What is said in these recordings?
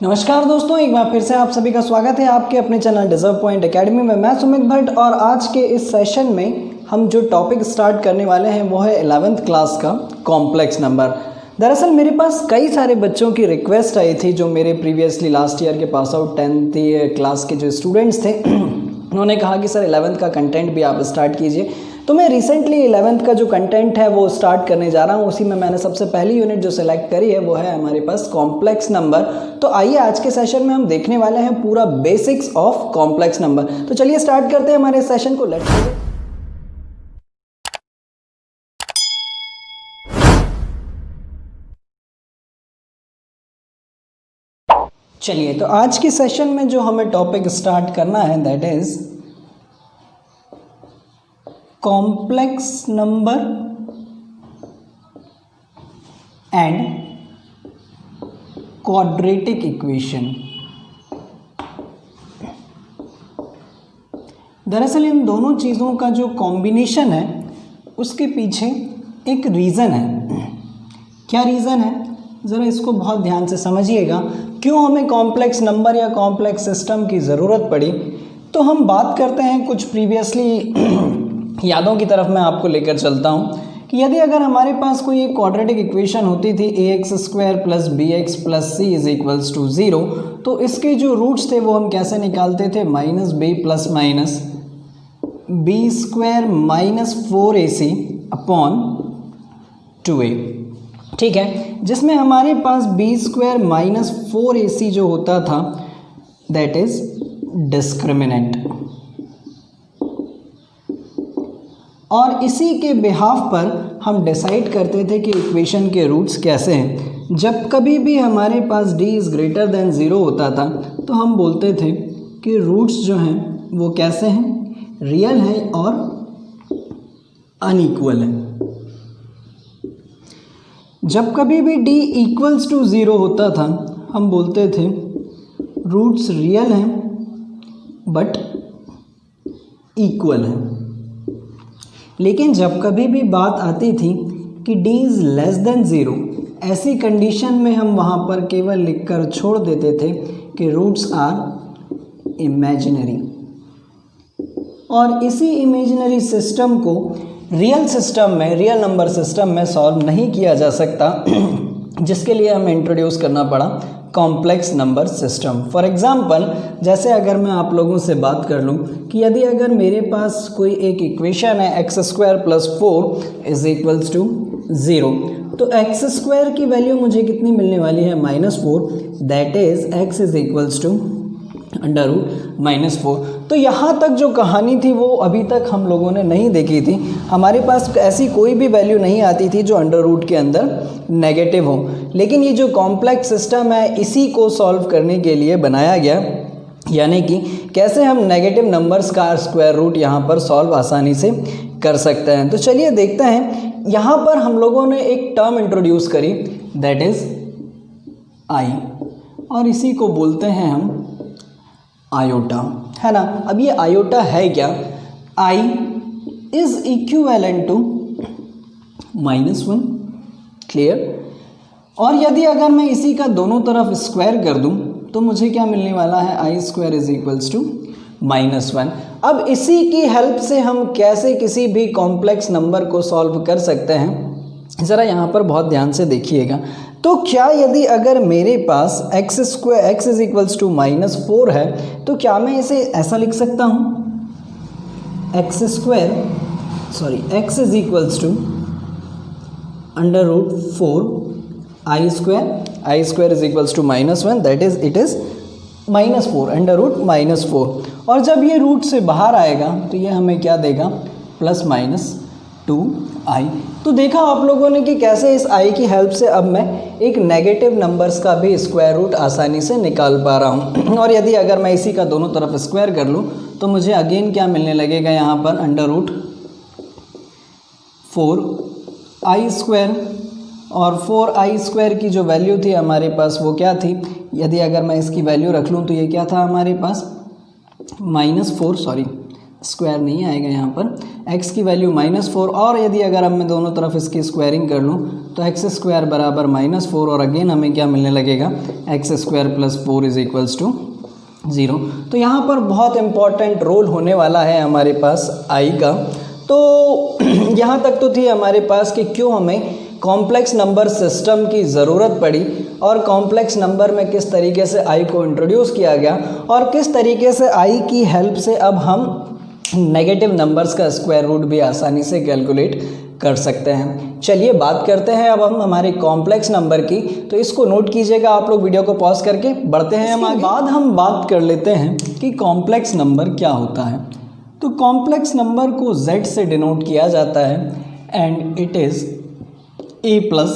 नमस्कार दोस्तों, एक बार फिर से आप सभी का स्वागत है आपके अपने चैनल डिजर्व पॉइंट एकेडमी में। मैं सुमित भट्ट और आज के इस सेशन में हम जो टॉपिक स्टार्ट करने वाले हैं वो है 11th क्लास का कॉम्प्लेक्स नंबर। दरअसल मेरे पास कई सारे बच्चों की रिक्वेस्ट आई थी जो मेरे प्रीवियसली लास्ट ईयर के पास आउट 10th क्लास के जो स्टूडेंट्स थे उन्होंने कहा कि सर 11th का कंटेंट भी आप स्टार्ट कीजिए। तो मैं रिसेंटली 11th का जो कंटेंट है वो स्टार्ट करने जा रहा हूँ। उसी में मैंने सबसे पहली यूनिट जो सिलेक्ट करी है वो है हमारे पास कॉम्प्लेक्स नंबर। तो आइए आज के सेशन में हम देखने वाले हैं पूरा बेसिक्स ऑफ कॉम्प्लेक्स नंबर। तो चलिए स्टार्ट करते हैं हमारे सेशन को। Let's go. चलिए, तो आज के सेशन में जो हमें टॉपिक स्टार्ट करना है that is complex number and quadratic equation. दरअसल इन दोनों चीज़ों का जो कॉम्बिनेशन है उसके पीछे एक रीज़न है। क्या रीज़न है, ज़रा इसको बहुत ध्यान से समझिएगा। क्यों हमें कॉम्प्लेक्स नंबर या कॉम्प्लेक्स सिस्टम की ज़रूरत पड़ी। तो हम बात करते हैं कुछ प्रीवियसली यादों की तरफ मैं आपको लेकर चलता हूँ कि यदि अगर हमारे पास कोई एक क्वाड्रेटिक इक्वेशन होती थी ax² + bx + c = 0, तो इसके जो रूट्स थे वो हम कैसे निकालते थे, -b ± b² - 4ac upon 2a। ठीक है, जिसमें हमारे पास b² - 4ac जो होता था दैट इज डिस्क्रिमिनेंट, और इसी के बिहाफ पर हम डिसाइड करते थे कि इक्वेशन के रूट्स कैसे हैं। जब कभी भी हमारे पास d इज़ ग्रेटर देन 0 होता था तो हम बोलते थे कि रूट्स जो हैं वो कैसे हैं, रियल हैं और अनइक्वल हैं। जब कभी भी d = 0 होता था हम बोलते थे रूट्स रियल हैं बट इक्वल हैं। लेकिन जब कभी भी बात आती थी कि d इज़ लेस देन 0, ऐसी कंडीशन में हम वहाँ पर केवल लिखकर छोड़ देते थे कि रूट्स आर इमेजिनरी, और इसी इमेजिनरी सिस्टम को रियल सिस्टम में, रियल नंबर सिस्टम में सॉल्व नहीं किया जा सकता, जिसके लिए हमें इंट्रोड्यूस करना पड़ा complex number system. For example, जैसे अगर मैं आप लोगों से बात कर लूँ कि यदि अगर मेरे पास कोई एक इक्वेशन है x² + 4 = 0, तो x² की वैल्यू मुझे कितनी मिलने वाली है, -4, दैट इज़ x √ -4। तो यहाँ तक जो कहानी थी वो अभी तक हम लोगों ने नहीं देखी थी। हमारे पास ऐसी कोई भी वैल्यू नहीं आती थी जो अंडर रूट के अंदर नेगेटिव हो। लेकिन ये जो कॉम्प्लेक्स सिस्टम है इसी को सॉल्व करने के लिए बनाया गया, यानी कि कैसे हम नेगेटिव नंबर्स का स्क्वायर रूट यहाँ पर सॉल्व आसानी से कर सकते हैं। तो चलिए देखते हैं। यहाँ पर हम लोगों ने एक टर्म इंट्रोड्यूस करी दैट इज़ आई, और इसी को बोलते हैं हम आयोटा, है ना। अब ये आयोटा है क्या, I is equivalent to -1, clear. और यदि अगर मैं इसी का दोनों तरफ स्क्वायर कर दूं तो मुझे क्या मिलने वाला है, i² = -1। अब इसी की हेल्प से हम कैसे किसी भी कॉम्प्लेक्स नंबर को सॉल्व कर सकते हैं, ज़रा यहाँ पर बहुत ध्यान से देखिएगा। तो क्या यदि अगर मेरे पास x = -4 है तो क्या मैं इसे ऐसा लिख सकता हूँ, x = -4 I² = -1, that is it is -4 √-4। और जब ये रूट से बाहर आएगा तो ये हमें क्या देगा, +-2i। तो देखा आप लोगों ने कि कैसे इस i की हेल्प से अब मैं एक नेगेटिव नंबर्स का भी स्क्वायर रूट आसानी से निकाल पा रहा हूँ। और यदि अगर मैं इसी का दोनों तरफ स्क्वायर कर लूँ तो मुझे अगेन क्या मिलने लगेगा यहाँ पर, √4i², और 4i² की जो वैल्यू थी हमारे पास वो क्या थी, यदि अगर मैं इसकी वैल्यू रख लूँ तो ये क्या था हमारे पास, स्क्वायर नहीं आएगा यहाँ पर, x की वैल्यू -4, और यदि अगर अब मैं दोनों तरफ इसकी स्क्वायरिंग कर लूँ तो x स्क्वायर बराबर -4, और अगेन हमें क्या मिलने लगेगा, x square plus 4 is equals to 0। तो यहाँ पर बहुत इम्पॉर्टेंट रोल होने वाला है हमारे पास i का। तो यहाँ तक तो थी हमारे पास कि क्यों हमें कॉम्प्लेक्स नंबर सिस्टम की ज़रूरत पड़ी, और कॉम्प्लेक्स नंबर में किस तरीके से i को इंट्रोड्यूस किया गया, और किस तरीके से i की हेल्प से अब हम नेगेटिव नंबर्स का स्क्वायर रूट भी आसानी से कैलकुलेट कर सकते हैं। चलिए बात करते हैं अब हम हमारे कॉम्प्लेक्स नंबर की। तो इसको नोट कीजिएगा आप लोग, वीडियो को पॉज करके बढ़ते हैं हम आगे। बाद हम बात कर लेते हैं कि कॉम्प्लेक्स नंबर क्या होता है। तो कॉम्प्लेक्स नंबर को z से डिनोट किया जाता है, and it is a plus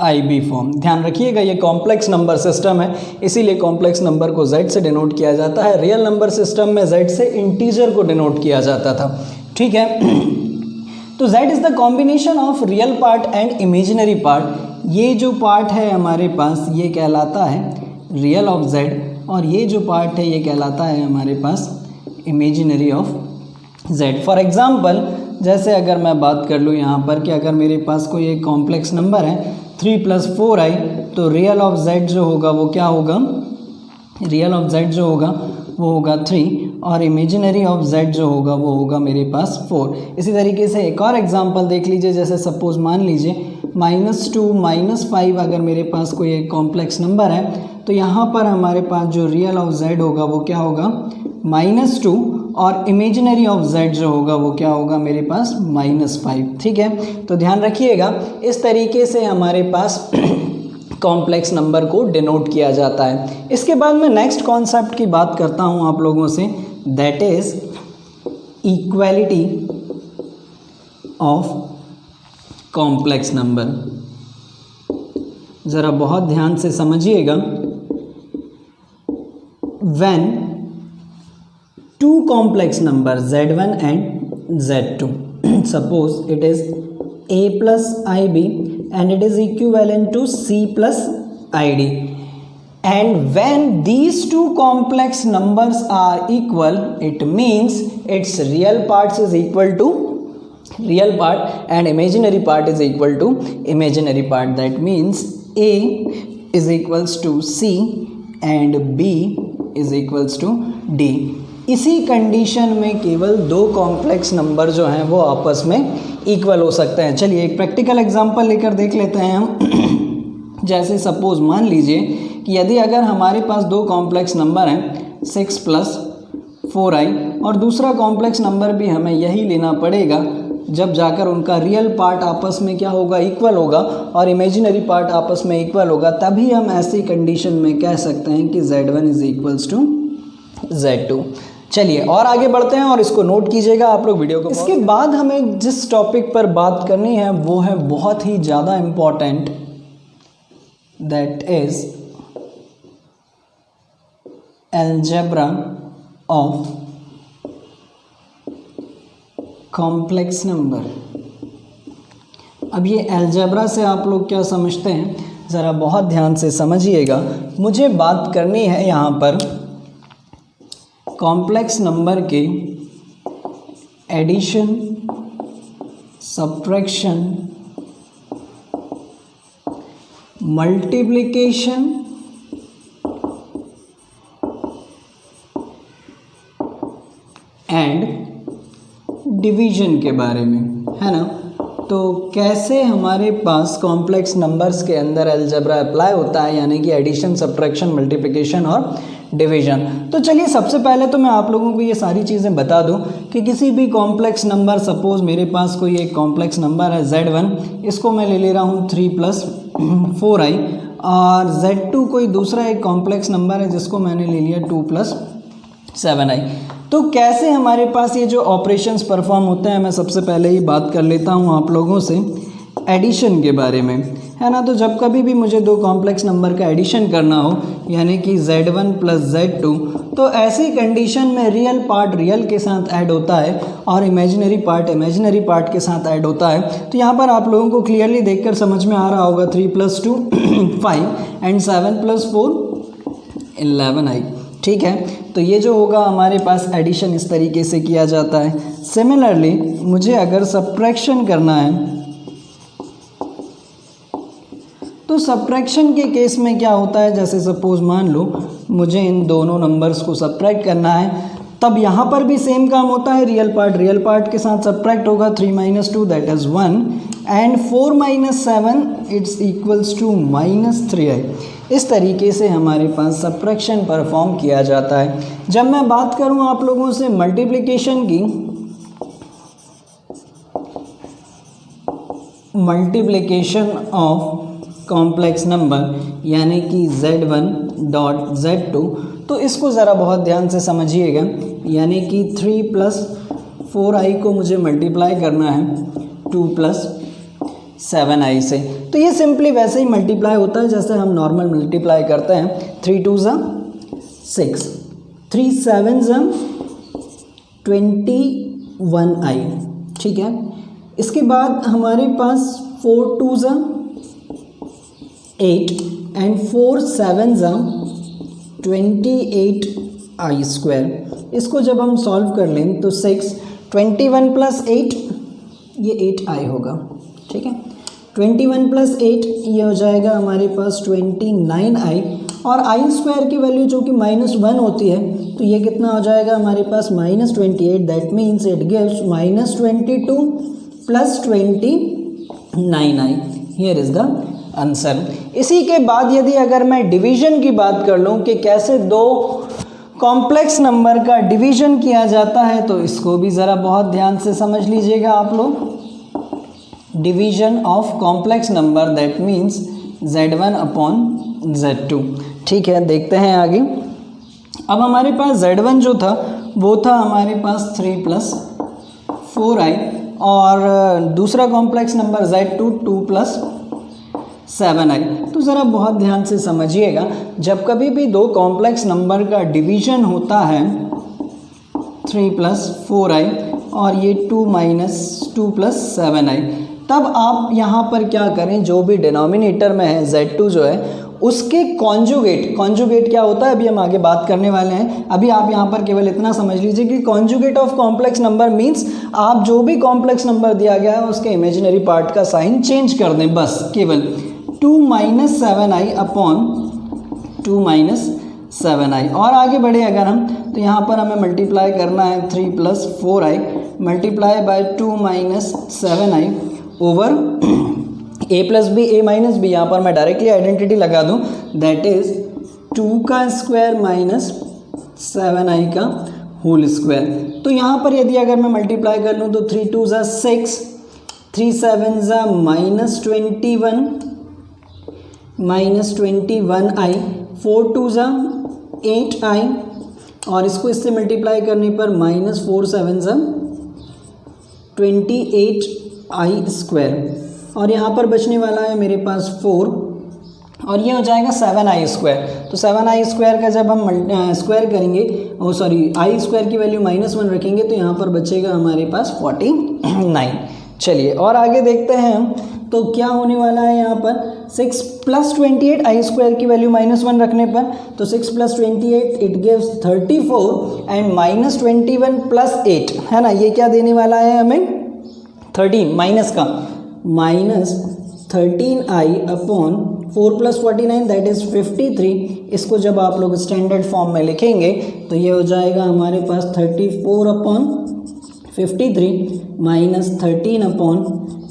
IB form. ध्यान रखिएगा ये कॉम्प्लेक्स नंबर सिस्टम है, इसीलिए कॉम्प्लेक्स नंबर को z से डिनोट किया जाता है। रियल नंबर सिस्टम में z से इंटीजर को डिनोट किया जाता था, ठीक है। तो z is the combination of real part and imaginary part. ये जो पार्ट है हमारे पास ये कहलाता है रियल ऑफ z, और ये जो पार्ट है ये कहलाता है हमारे पास imaginary of z। For example जैसे अगर मैं बात कर लूँ यहाँ पर कि अगर मेरे पास कोई एक कॉम्प्लेक्स नंबर है 3 + 4i, तो रियल ऑफ z जो होगा वो क्या होगा, रियल ऑफ z जो होगा वो होगा 3, और इमेजिनरी ऑफ z जो होगा वो होगा मेरे पास 4। इसी तरीके से एक और एग्जांपल देख लीजिए, जैसे सपोज मान लीजिए -2 -5 अगर मेरे पास कोई एक कॉम्प्लेक्स नंबर है, तो यहाँ पर हमारे पास जो रियल ऑफ z होगा वो क्या होगा, -2, और इमेजिनरी ऑफ z जो होगा वो क्या होगा मेरे पास -5, ठीक है। तो ध्यान रखिएगा इस तरीके से हमारे पास कॉम्प्लेक्स नंबर को डिनोट किया जाता है। इसके बाद मैं नेक्स्ट कॉन्सेप्ट की बात करता हूँ आप लोगों से, that is equality of complex number. ज़रा बहुत ध्यान से समझिएगा। When two complex numbers z1 and z2, suppose it is a plus ib and it is equivalent to c plus id, and when these two complex numbers are equal, it means its real parts is equal to real part and imaginary part is equal to imaginary part. That means a is equals to c and b is equals to d। इसी condition में केवल दो complex number जो हैं वो आपस में equal हो सकते हैं। चलिए एक प्रैक्टिकल एग्जांपल लेकर देख लेते हैं हम। जैसे सपोज मान लीजिए कि यदि अगर हमारे पास दो कॉम्प्लेक्स नंबर हैं 6 + 4i, और दूसरा कॉम्प्लेक्स नंबर भी हमें यही लेना पड़ेगा जब जाकर उनका रियल पार्ट आपस में क्या होगा, इक्वल होगा, और इमेजिनरी पार्ट आपस में इक्वल होगा, तभी हम ऐसी कंडीशन में कह सकते हैं कि z1 is equals to z2। चलिए और आगे बढ़ते हैं और इसको नोट कीजिएगा आप लोग वीडियो को। इसके बाद हमें जिस टॉपिक पर बात करनी है वो है बहुत ही ज़्यादा important, that is algebra of complex number. अब ये अलजेब्रा से आप लोग क्या समझते हैं, ज़रा बहुत ध्यान से समझिएगा। मुझे बात करनी है यहाँ पर कॉम्प्लेक्स नंबर के addition, subtraction, multiplication and division के बारे में, है ना। तो कैसे हमारे पास कॉम्प्लेक्स नंबर्स के अंदर अलजेब्रा अप्लाई होता है, यानी कि एडिशन, सब्ट्रैक्शन, मल्टीप्लिकेशन और डिवीजन। तो चलिए सबसे पहले तो मैं आप लोगों को ये सारी चीज़ें बता दूं कि किसी भी कॉम्प्लेक्स नंबर, सपोज मेरे पास कोई एक कॉम्प्लेक्स नंबर है z1, इसको मैं ले रहा हूँ 3 + 4i, और z2 कोई दूसरा एक कॉम्प्लेक्स नंबर है जिसको मैंने ले लिया 2 + 7i। तो कैसे हमारे पास ये जो ऑपरेशंस परफॉर्म होते हैं, मैं सबसे पहले ही बात कर लेता हूँ आप लोगों से एडिशन के बारे में, है ना। तो जब कभी भी मुझे दो कॉम्प्लेक्स नंबर का एडिशन करना हो, यानी कि z1 + z2, तो ऐसी कंडीशन में रियल पार्ट रियल के साथ ऐड होता है और इमेजिनरी पार्ट इमेजिनरी पार्ट के साथ ऐड होता है। तो यहाँ पर आप लोगों को क्लियरली देखकर समझ में आ रहा होगा 3 + 2 5 एंड 7 + 4 11i। ठीक है, तो ये जो होगा हमारे पास एडिशन इस तरीके से किया जाता है। सिमिलरली मुझे अगर सब्ट्रैक्शन करना है तो सब्ट्रैक्शन के केस में क्या होता है, जैसे सपोज मान लो मुझे इन दोनों नंबर्स को सब्ट्रैक्ट करना है, तब यहाँ पर भी सेम काम होता है। रियल पार्ट के साथ सब्ट्रैक्ट होगा 3 - 2 that is 1 and 4 - 7 it's equals to -3i। इस तरीके से हमारे पास सब्ट्रैक्शन परफॉर्म किया जाता है। जब मैं बात करूँ आप लोगों से मल्टीप्लिकेशन की, मल्टीप्लिकेशन ऑफ कॉम्प्लेक्स नंबर यानी कि z1 डॉट z2, तो इसको ज़रा बहुत ध्यान से समझिएगा। यानी कि 3 + 4i को मुझे मल्टीप्लाई करना है 2 + 7i से, तो ये सिंपली वैसे ही मल्टीप्लाई होता है जैसे हम नॉर्मल मल्टीप्लाई करते हैं। 3 2 6, 3 7 21i, ठीक है। इसके बाद हमारे पास 4 2 8 एंड 4 7 28i²। इसको जब हम सॉल्व कर लें तो 6 21 + 8 ये 8i होगा, ठीक है। 21 + 8 ये हो जाएगा हमारे पास 29i, और i² की वैल्यू जो कि -1 होती है, तो ये कितना हो जाएगा हमारे पास -28। That means it gives -22 + 29i। Here is the answer. इसी के बाद यदि अगर मैं डिवीजन की बात कर लूँ कि कैसे दो कॉम्प्लेक्स नंबर का डिवीजन किया जाता है, तो इसको भी ज़रा बहुत ध्यान से समझ लीजिएगा आप लोग। Division of complex number that means z1 / z2, ठीक है। देखते हैं आगे। अब हमारे पास z1 जो था वो था हमारे पास 3 + 4i, और दूसरा कॉम्प्लेक्स नंबर z2 2 + 7i। तो ज़रा बहुत ध्यान से समझिएगा, जब कभी भी दो कॉम्प्लेक्स नंबर का डिवीजन होता है 3 + 4i और ये 2 - 2 + 7i, तब आप यहाँ पर क्या करें, जो भी डिनोमिनेटर में है z2 जो है उसके कॉन्जुगेट क्या होता है अभी हम आगे बात करने वाले हैं। अभी आप यहाँ पर केवल इतना समझ लीजिए कि conjugate of complex number means आप जो भी कॉम्प्लेक्स नंबर दिया गया है उसके इमेजिनरी पार्ट का साइन चेंज कर दें, बस केवल 2 - 7i अपॉन 2 - 7i। और आगे बढ़े अगर हम, तो यहाँ पर हमें मल्टीप्लाई करना है 3 + 4i multiply by 2 - 7i over a + b a - b। यहाँ पर मैं डायरेक्टली आइडेंटिटी लगा दूँ, दैट इज़ 2² - 7i का होल स्क्वायर। तो यहाँ पर यदि अगर मैं मल्टीप्लाई कर लूँ तो 3 2 6, 3 7 -21 -21i, 4 2 8i, और इसको इससे मल्टीप्लाई करने पर -4 7 28i², और यहाँ पर बचने वाला है मेरे पास 4, और ये हो जाएगा 7i²। तो 7i² का जब हम स्क्वायर करेंगे, i² की वैल्यू -1 रखेंगे, तो यहाँ पर बचेगा हमारे पास 49। चलिए और आगे देखते हैं हम, तो क्या होने वाला है यहाँ पर 6 + 28 i² की वैल्यू -1 रखने पर, तो 6 + 28 इट गिव्स 34 एंड -21 + 8 है ना, ये क्या देने वाला है हमें 13 माइनस का -13i अपॉन 4 + 49 दैट इज़ 53। इसको जब आप लोग स्टैंडर्ड फॉर्म में लिखेंगे तो ये हो जाएगा हमारे पास 34 अपॉन 53 -13 अपॉन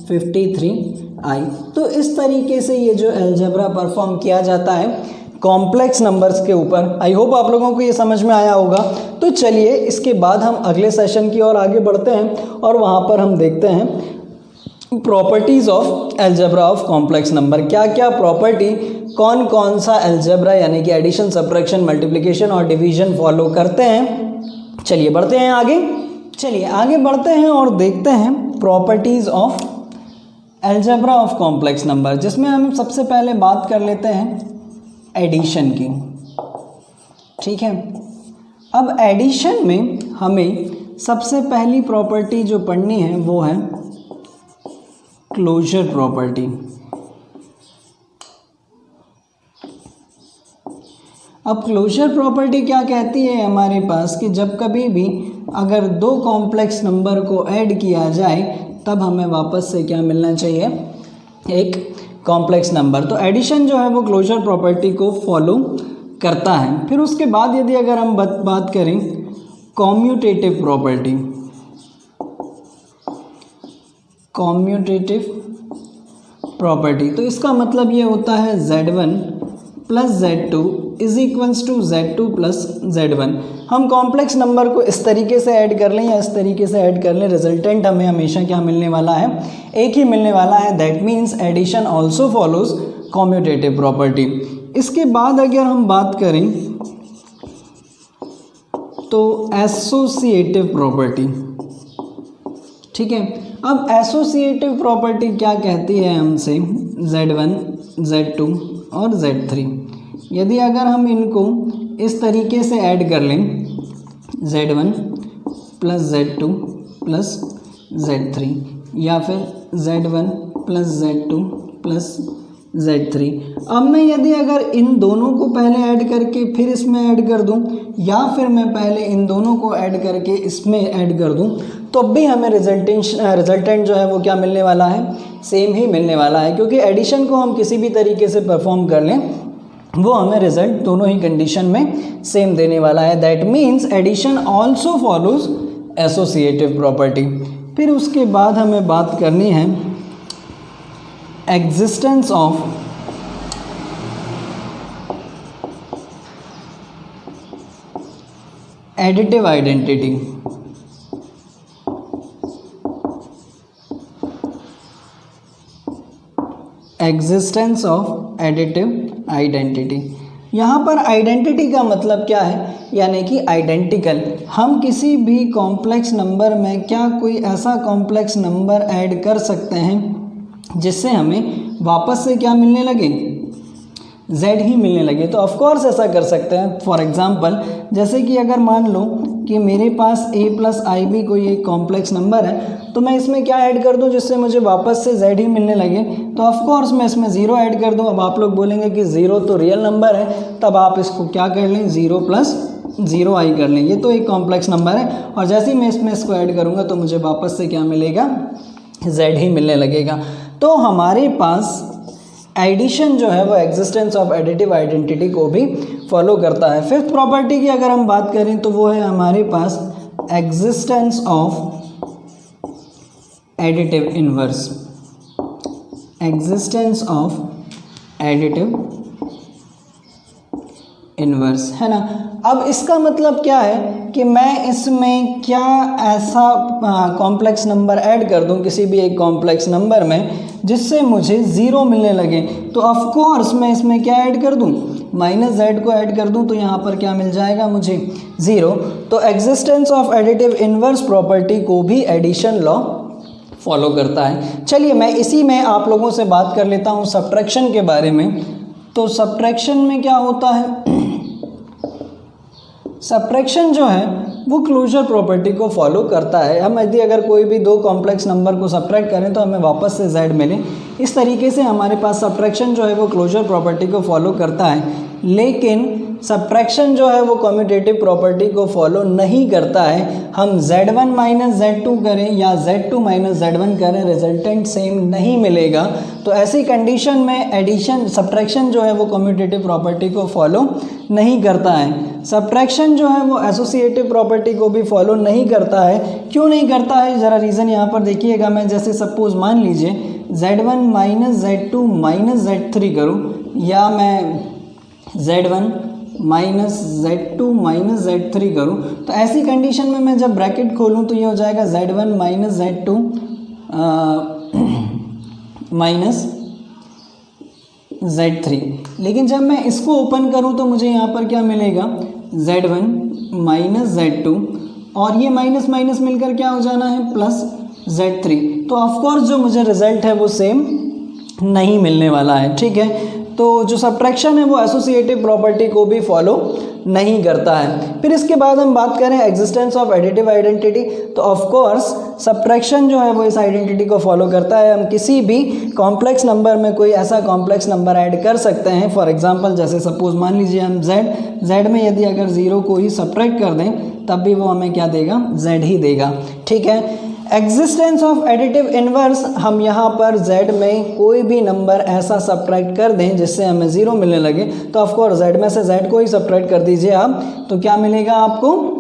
53i। तो इस तरीके से ये जो अलजेब्रा परफॉर्म किया जाता है कॉम्प्लेक्स नंबर्स के ऊपर। आई होप आप लोगों को ये समझ में आया होगा। तो चलिए इसके बाद हम अगले सेशन की ओर आगे बढ़ते हैं और वहाँ पर हम देखते हैं properties of algebra of complex number. क्या क्या प्रॉपर्टी कौन कौन सा अलजेब्रा यानी कि एडिशन, सब्ट्रैक्शन, मल्टीप्लिकेशन और डिवीजन फॉलो करते हैं। चलिए बढ़ते हैं आगे। चलिए आगे बढ़ते हैं और देखते हैं properties of algebra of complex number, जिसमें हम सबसे पहले बात कर लेते हैं एडिशन की। ठीक है, अब एडिशन में हमें सबसे पहली प्रॉपर्टी जो पढ़नी है वो है क्लोजर प्रॉपर्टी। अब क्लोजर प्रॉपर्टी क्या कहती है हमारे पास कि जब कभी भी अगर दो कॉम्प्लेक्स नंबर को ऐड किया जाए तब हमें वापस से क्या मिलना चाहिए, एक कॉम्प्लेक्स नंबर। तो एडिशन जो है वो क्लोजर प्रॉपर्टी को फॉलो करता है। फिर उसके बाद यदि अगर हम बात करें कॉम्यूटेटिव प्रॉपर्टी, कॉम्यूटेटिव प्रॉपर्टी, तो इसका मतलब ये होता है Z1 plus Z2 is equals to Z2 plus Z1। हम कॉम्प्लेक्स नंबर को इस तरीके से ऐड कर लें या इस तरीके से ऐड कर लें, रिजल्टेंट हमें हमेशा क्या मिलने वाला है, एक ही मिलने वाला है। That means addition also follows commutative property. इसके बाद अगर हम बात करें तो एसोसिएटिव प्रॉपर्टी, ठीक है। अब एसोसिएटिव प्रॉपर्टी क्या कहती है हमसे, Z1, Z2 और Z3, यदि अगर हम इनको इस तरीके से ऐड कर लें Z1 plus Z2 plus Z3 या फिर Z1 plus Z2 plus Z3, अब मैं यदि अगर इन दोनों को पहले ऐड करके फिर इसमें ऐड कर दूं या फिर मैं पहले इन दोनों को ऐड करके इसमें ऐड कर दूं तो भी हमें रिजल्टेंट जो है वो क्या मिलने वाला है, सेम ही मिलने वाला है। क्योंकि एडिशन को हम किसी भी तरीके से परफॉर्म कर लें वो हमें रिजल्ट दोनों ही कंडीशन में सेम देने वाला है। That means addition also follows associative property. फिर उसके बाद हमें बात करनी है existence of additive identity. Existence of additive identity, यहाँ पर आइडेंटिटी का मतलब क्या है, यानी कि आइडेंटिकल। हम किसी भी कॉम्प्लेक्स नंबर में क्या कोई ऐसा कॉम्प्लेक्स नंबर ऐड कर सकते हैं जिससे हमें वापस से क्या मिलने लगे, z ही मिलने लगे। तो ऑफ कोर्स ऐसा कर सकते हैं। फॉर एग्जांपल जैसे कि अगर मान लो कि मेरे पास a प्लस आई बी कोई एक कॉम्प्लेक्स नंबर है तो मैं इसमें क्या ऐड कर दूं जिससे मुझे वापस से z ही मिलने लगे, तो ऑफ कोर्स मैं इसमें 0 ऐड कर दूं। अब आप लोग बोलेंगे कि 0 तो रियल नंबर है, तब आप इसको क्या कर लें, 0 प्लस 0 आई कर लें, ये तो एक कॉम्प्लेक्स नंबर है। और जैसे ही मैं इसमें इसको ऐड करूँगा तो मुझे वापस से क्या मिलेगा, z ही मिलने लगेगा। तो हमारे पास एडिशन जो है वो एग्जिस्टेंस ऑफ एडिटिव आइडेंटिटी को भी फॉलो करता है। फिफ्थ प्रॉपर्टी की अगर हम बात करें तो वो है हमारे पास existence of additive inverse. Existence of additive inverse है ना। अब इसका मतलब क्या है कि मैं इसमें क्या ऐसा कॉम्प्लेक्स नंबर ऐड कर दूं किसी भी एक कॉम्प्लेक्स नंबर में जिससे मुझे 0 मिलने लगे, तो ऑफ कोर्स मैं इसमें क्या ऐड कर दूं, माइनस z को ऐड कर दूं, तो यहाँ पर क्या मिल जाएगा मुझे, 0। तो existence of additive inverse property को भी एडिशन लॉ फॉलो करता है। चलिए मैं इसी में आप लोगों से बात कर लेता हूँ सब्ट्रैक्शन के बारे में। तो सब्ट्रैक्शन में क्या होता है, सब्ट्रैक्शन जो है वो क्लोजर प्रॉपर्टी को फॉलो करता है। हम यदि अगर कोई भी दो कॉम्प्लेक्स नंबर को सब्ट्रैक्ट करें तो हमें वापस से z मिले, इस तरीके से हमारे पास सब्ट्रैक्शन जो है वो क्लोजर प्रॉपर्टी को फॉलो करता है। लेकिन सब्ट्रैक्शन जो है वो कम्यूटेटिव प्रॉपर्टी को फॉलो नहीं करता है। हम z1 माइनस z2 करें या z2 माइनस z1 करें, रिजल्टेंट सेम नहीं मिलेगा। तो ऐसी कंडीशन में एडिशन सब्ट्रैक्शन जो है वो कम्यूटेटिव प्रॉपर्टी को फॉलो नहीं करता है। सब्ट्रैक्शन जो है वो एसोसिएटिव प्रॉपर्टी को भी फॉलो नहीं करता है। क्यों नहीं करता है, ज़रा रीज़न यहाँ पर देखिएगा। मैं जैसे सपोज़ मान लीजिए z1 minus z2 minus z3 करूँ, या मैं z1 minus z2 minus z3 करूँ, तो ऐसी कंडीशन में मैं जब ब्रैकेट खोलूँ तो ये हो जाएगा z1 minus z2 minus z3। लेकिन जब मैं इसको ओपन करूँ तो मुझे यहाँ पर क्या मिलेगा, z1 माइनस z2, और ये माइनस माइनस मिलकर क्या हो जाना है, प्लस z3। तो ऑफकोर्स जो मुझे रिजल्ट है वो सेम नहीं मिलने वाला है। ठीक है, तो जो सब्ट्रैक्शन है वो एसोसिएटिव प्रॉपर्टी को भी फॉलो नहीं करता है। फिर इसके बाद हम बात करें एग्जिस्टेंस ऑफ एडिटिव आइडेंटिटी, तो ऑफ कोर्स सब्ट्रैक्शन जो है वो इस आइडेंटिटी को फॉलो करता है। हम किसी भी कॉम्प्लेक्स नंबर में कोई ऐसा कॉम्प्लेक्स नंबर ऐड कर सकते हैं। फॉर एग्जांपल जैसे सपोज मान लीजिए हम z में यदि अगर 0 को ही सब्ट्रैक्ट कर दें तब भी वो हमें क्या देगा, z ही देगा। ठीक है। एग्जिस्टेंस ऑफ एडिटिव इन्वर्स, हम यहाँ पर z में कोई भी नंबर ऐसा सब्ट्रैक्ट कर दें जिससे हमें 0 मिलने लगे, तो ऑफकोर्स z में से z को ही सब्ट्रैक्ट कर दीजिए आप, तो क्या मिलेगा आपको,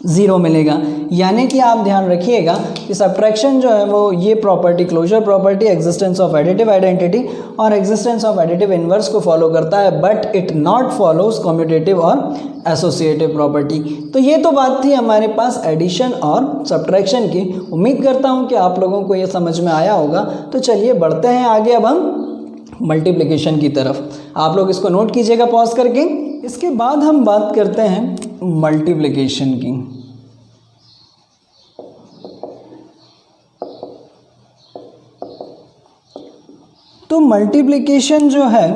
0 मिलेगा। यानी कि आप ध्यान रखिएगा कि सब्ट्रैक्शन जो है वो ये property, closure property, existence of additive identity और एग्जिस्टेंस ऑफ एडिटिव इन्वर्स को फॉलो करता है, but it not follows commutative और एसोसिएटिव प्रॉपर्टी। तो ये तो बात थी हमारे पास एडिशन और सब्ट्रैक्शन की। उम्मीद करता हूँ कि आप लोगों को ये समझ में आया होगा। तो चलिए बढ़ते हैं आगे, अब हम मल्टीप्लिकेशन की तरफ। आप लोग इसको नोट कीजिएगा पॉज करके। इसके बाद हम बात करते हैं मल्टीप्लिकेशन की। तो मल्टीप्लिकेशन जो है,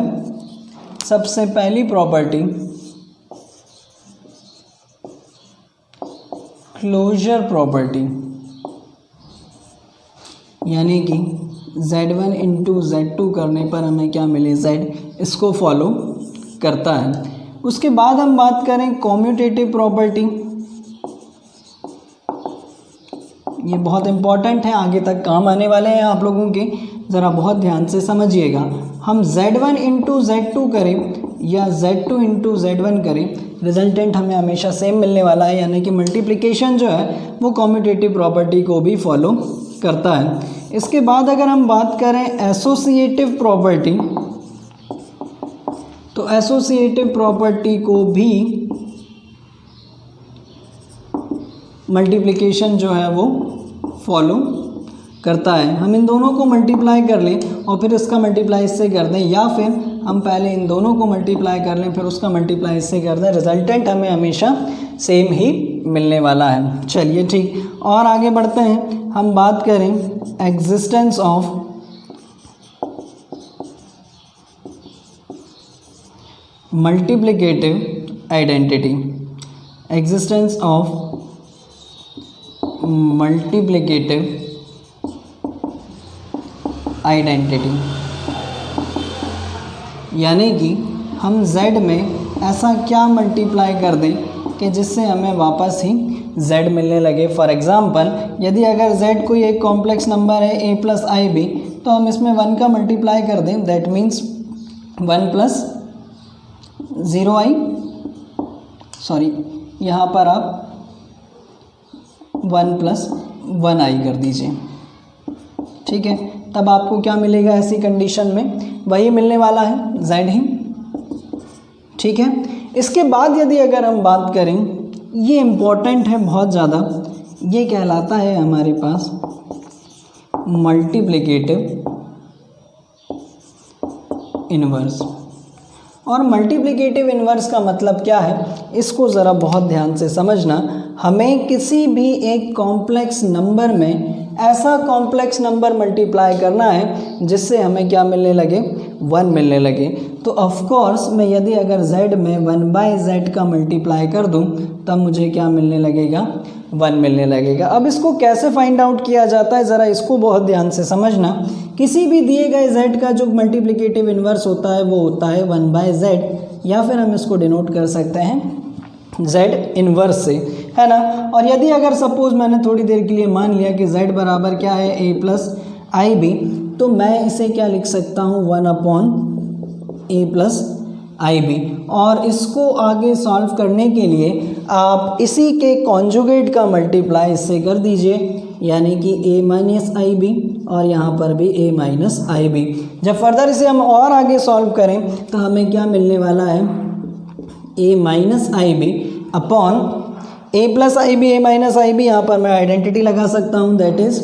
सबसे पहली प्रॉपर्टी क्लोजर प्रॉपर्टी, यानी कि z1 इंटू z2 करने पर हमें क्या मिले, z, इसको फॉलो करता है। उसके बाद हम बात करें कॉम्यूटेटिव प्रॉपर्टी। ये बहुत इंपॉर्टेंट है, आगे तक काम आने वाले हैं आप लोगों के, ज़रा बहुत ध्यान से समझिएगा। हम z1 इंटू z2 करें या z2 इंटू z1 करें, रिजल्टेंट हमें हमेशा सेम मिलने वाला है। यानी कि मल्टीप्लिकेशन जो है वो कॉम्यूटेटिव प्रॉपर्टी को भी फॉलो करता है। इसके बाद अगर हम बात करें एसोसिएटिव प्रॉपर्टी, तो एसोसिएटिव प्रॉपर्टी को भी मल्टीप्लिकेशन जो है वो फॉलो करता है। हम इन दोनों को मल्टीप्लाई कर लें और फिर इसका मल्टीप्लाई इससे कर दें, या फिर हम पहले इन दोनों को मल्टीप्लाई कर लें फिर उसका मल्टीप्लाई इससे कर दें, रिजल्टेंट हमें हमेशा सेम ही मिलने वाला है। चलिए ठीक, और आगे बढ़ते हैं। हम बात करें existence of multiplicative identity, existence of multiplicative identity, यानी कि हम z में ऐसा क्या मल्टीप्लाई कर दें कि जिससे हमें वापस ही z मिलने लगे। फॉर एग्ज़ाम्पल यदि अगर z कोई एक कॉम्प्लेक्स नंबर है a प्लस आई बी, तो हम इसमें 1 का मल्टीप्लाई कर दें, that means 1 plus 0i, sorry यहाँ पर आप 1 प्लस 1i कर दीजिए। ठीक है, तब आपको क्या मिलेगा, ऐसी कंडीशन में वही मिलने वाला है, z ही। ठीक है, इसके बाद यदि अगर हम बात करें, ये इम्पोर्टेंट है बहुत ज़्यादा, ये कहलाता है हमारे पास मल्टीप्लिकेटिव इन्वर्स। और मल्टीप्लिकेटिव इन्वर्स का मतलब क्या है, इसको ज़रा बहुत ध्यान से समझना। हमें किसी भी एक कॉम्प्लेक्स नंबर में ऐसा कॉम्प्लेक्स नंबर मल्टीप्लाई करना है जिससे हमें क्या मिलने लगे, 1 मिलने लगे। तो ऑफ कोर्स मैं यदि अगर z में 1/z का मल्टीप्लाई कर दूं तब मुझे क्या मिलने लगेगा, 1 मिलने लगेगा। अब इसको कैसे फाइंड आउट किया जाता है, ज़रा इसको बहुत ध्यान से समझना। किसी भी दिए गए z का जो मल्टीप्लिकेटिव इन्वर्स होता है वो होता है 1/z, या फिर हम इसको डिनोट कर सकते हैं z इन्वर्स से, है ना। और यदि अगर सपोज मैंने थोड़ी देर के लिए मान लिया कि z बराबर क्या है, a प्लस आई बी, तो मैं इसे क्या लिख सकता हूँ, 1/a प्लस आई बी। और इसको आगे सॉल्व करने के लिए आप इसी के कॉन्जुगेट का मल्टीप्लाई इससे कर दीजिए, यानी कि a माइनस आई बी और यहाँ पर भी a माइनस आई बी। जब फर्दर इसे हम और आगे सॉल्व करें तो हमें क्या मिलने वाला है, a minus i b upon a plus i b, a minus i b. यहाँ पर मैं आइडेंटिटी लगा सकता हूँ, that is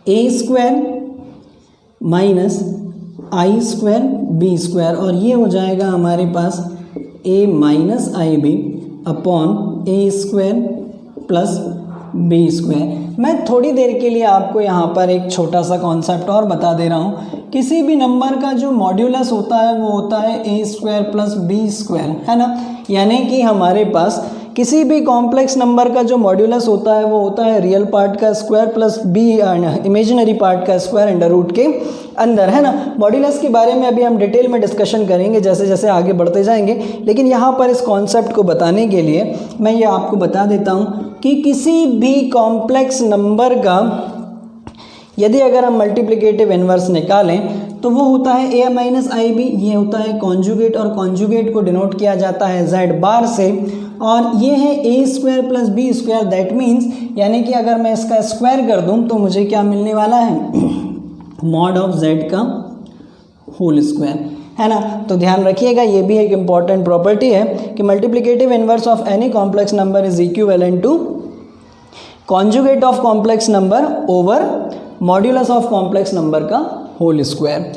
a square minus i square b square, और ये हो जाएगा हमारे पास a minus i b upon a square plus b square. मैं थोड़ी देर के लिए आपको यहाँ पर एक छोटा सा कॉन्सेप्ट और बता दे रहा हूँ। किसी भी नंबर का जो मॉड्यूलस होता है वो होता है a square plus b square, है ना। यानी कि हमारे पास किसी भी कॉम्प्लेक्स नंबर का जो मॉड्यूलस होता है वो होता है रियल पार्ट का square plus be imaginary part का स्क्वायर अंडर रूट के अंदर, है ना। मॉड्यूलस के बारे में अभी हम डिटेल में डिस्कशन करेंगे जैसे जैसे आगे बढ़ते जाएंगे, लेकिन यहाँ पर इस कॉन्सेप्ट को बताने के लिए मैं ये आपको बता देता हूँ कि किसी भी कॉम्प्लेक्स नंबर का यदि अगर हम मल्टीप्लिकेटिव इन्वर्स निकालें तो वो होता है ए माइनस आई बी, ये होता है कॉन्जुगेट, और कॉन्जुगेट को डिनोट किया जाता है जेड बार से, और ये है a square plus b square. That means यानी कि अगर मैं इसका स्क्वायर कर दूं तो मुझे क्या मिलने वाला है, मॉड ऑफ जेड का होल स्क्वायर, है ना। तो ध्यान रखिएगा, ये भी एक इम्पॉर्टेंट प्रॉपर्टी है कि multiplicative inverse of any complex number is equivalent to conjugate of complex number over modulus of complex number का होल स्क्वायर।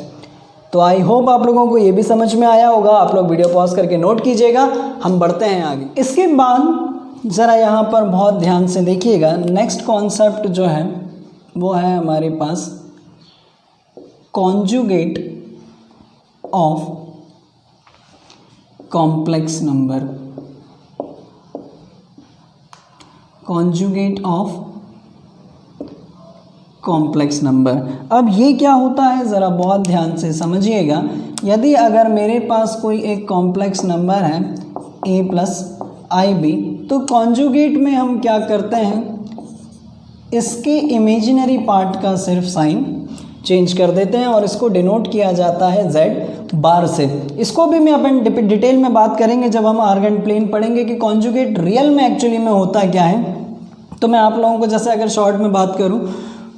तो आई होप आप लोगों को ये भी समझ में आया होगा। आप लोग वीडियो पॉज करके नोट कीजिएगा, हम बढ़ते हैं आगे। इसके बाद ज़रा यहाँ पर बहुत ध्यान से देखिएगा, नेक्स्ट कॉन्सेप्ट जो है वो है हमारे पास conjugate of complex number. Conjugate of complex number. अब ये क्या होता है ज़रा बहुत ध्यान से समझिएगा। यदि अगर मेरे पास कोई एक कॉम्प्लेक्स नंबर है a प्लस आई बी, तो कॉन्जुगेट में हम क्या करते हैं, इसके इमेजिनरी पार्ट का सिर्फ साइन चेंज कर देते हैं और इसको डिनोट किया जाता है z बार से। इसको भी मैं अपन डिटेल में बात करेंगे जब हम आर्गन प्लेन पढ़ेंगे कि कॉन्जुगेट रियल में एक्चुअली में होता क्या है। तो मैं आप लोगों को जैसे अगर शॉर्ट में बात करूं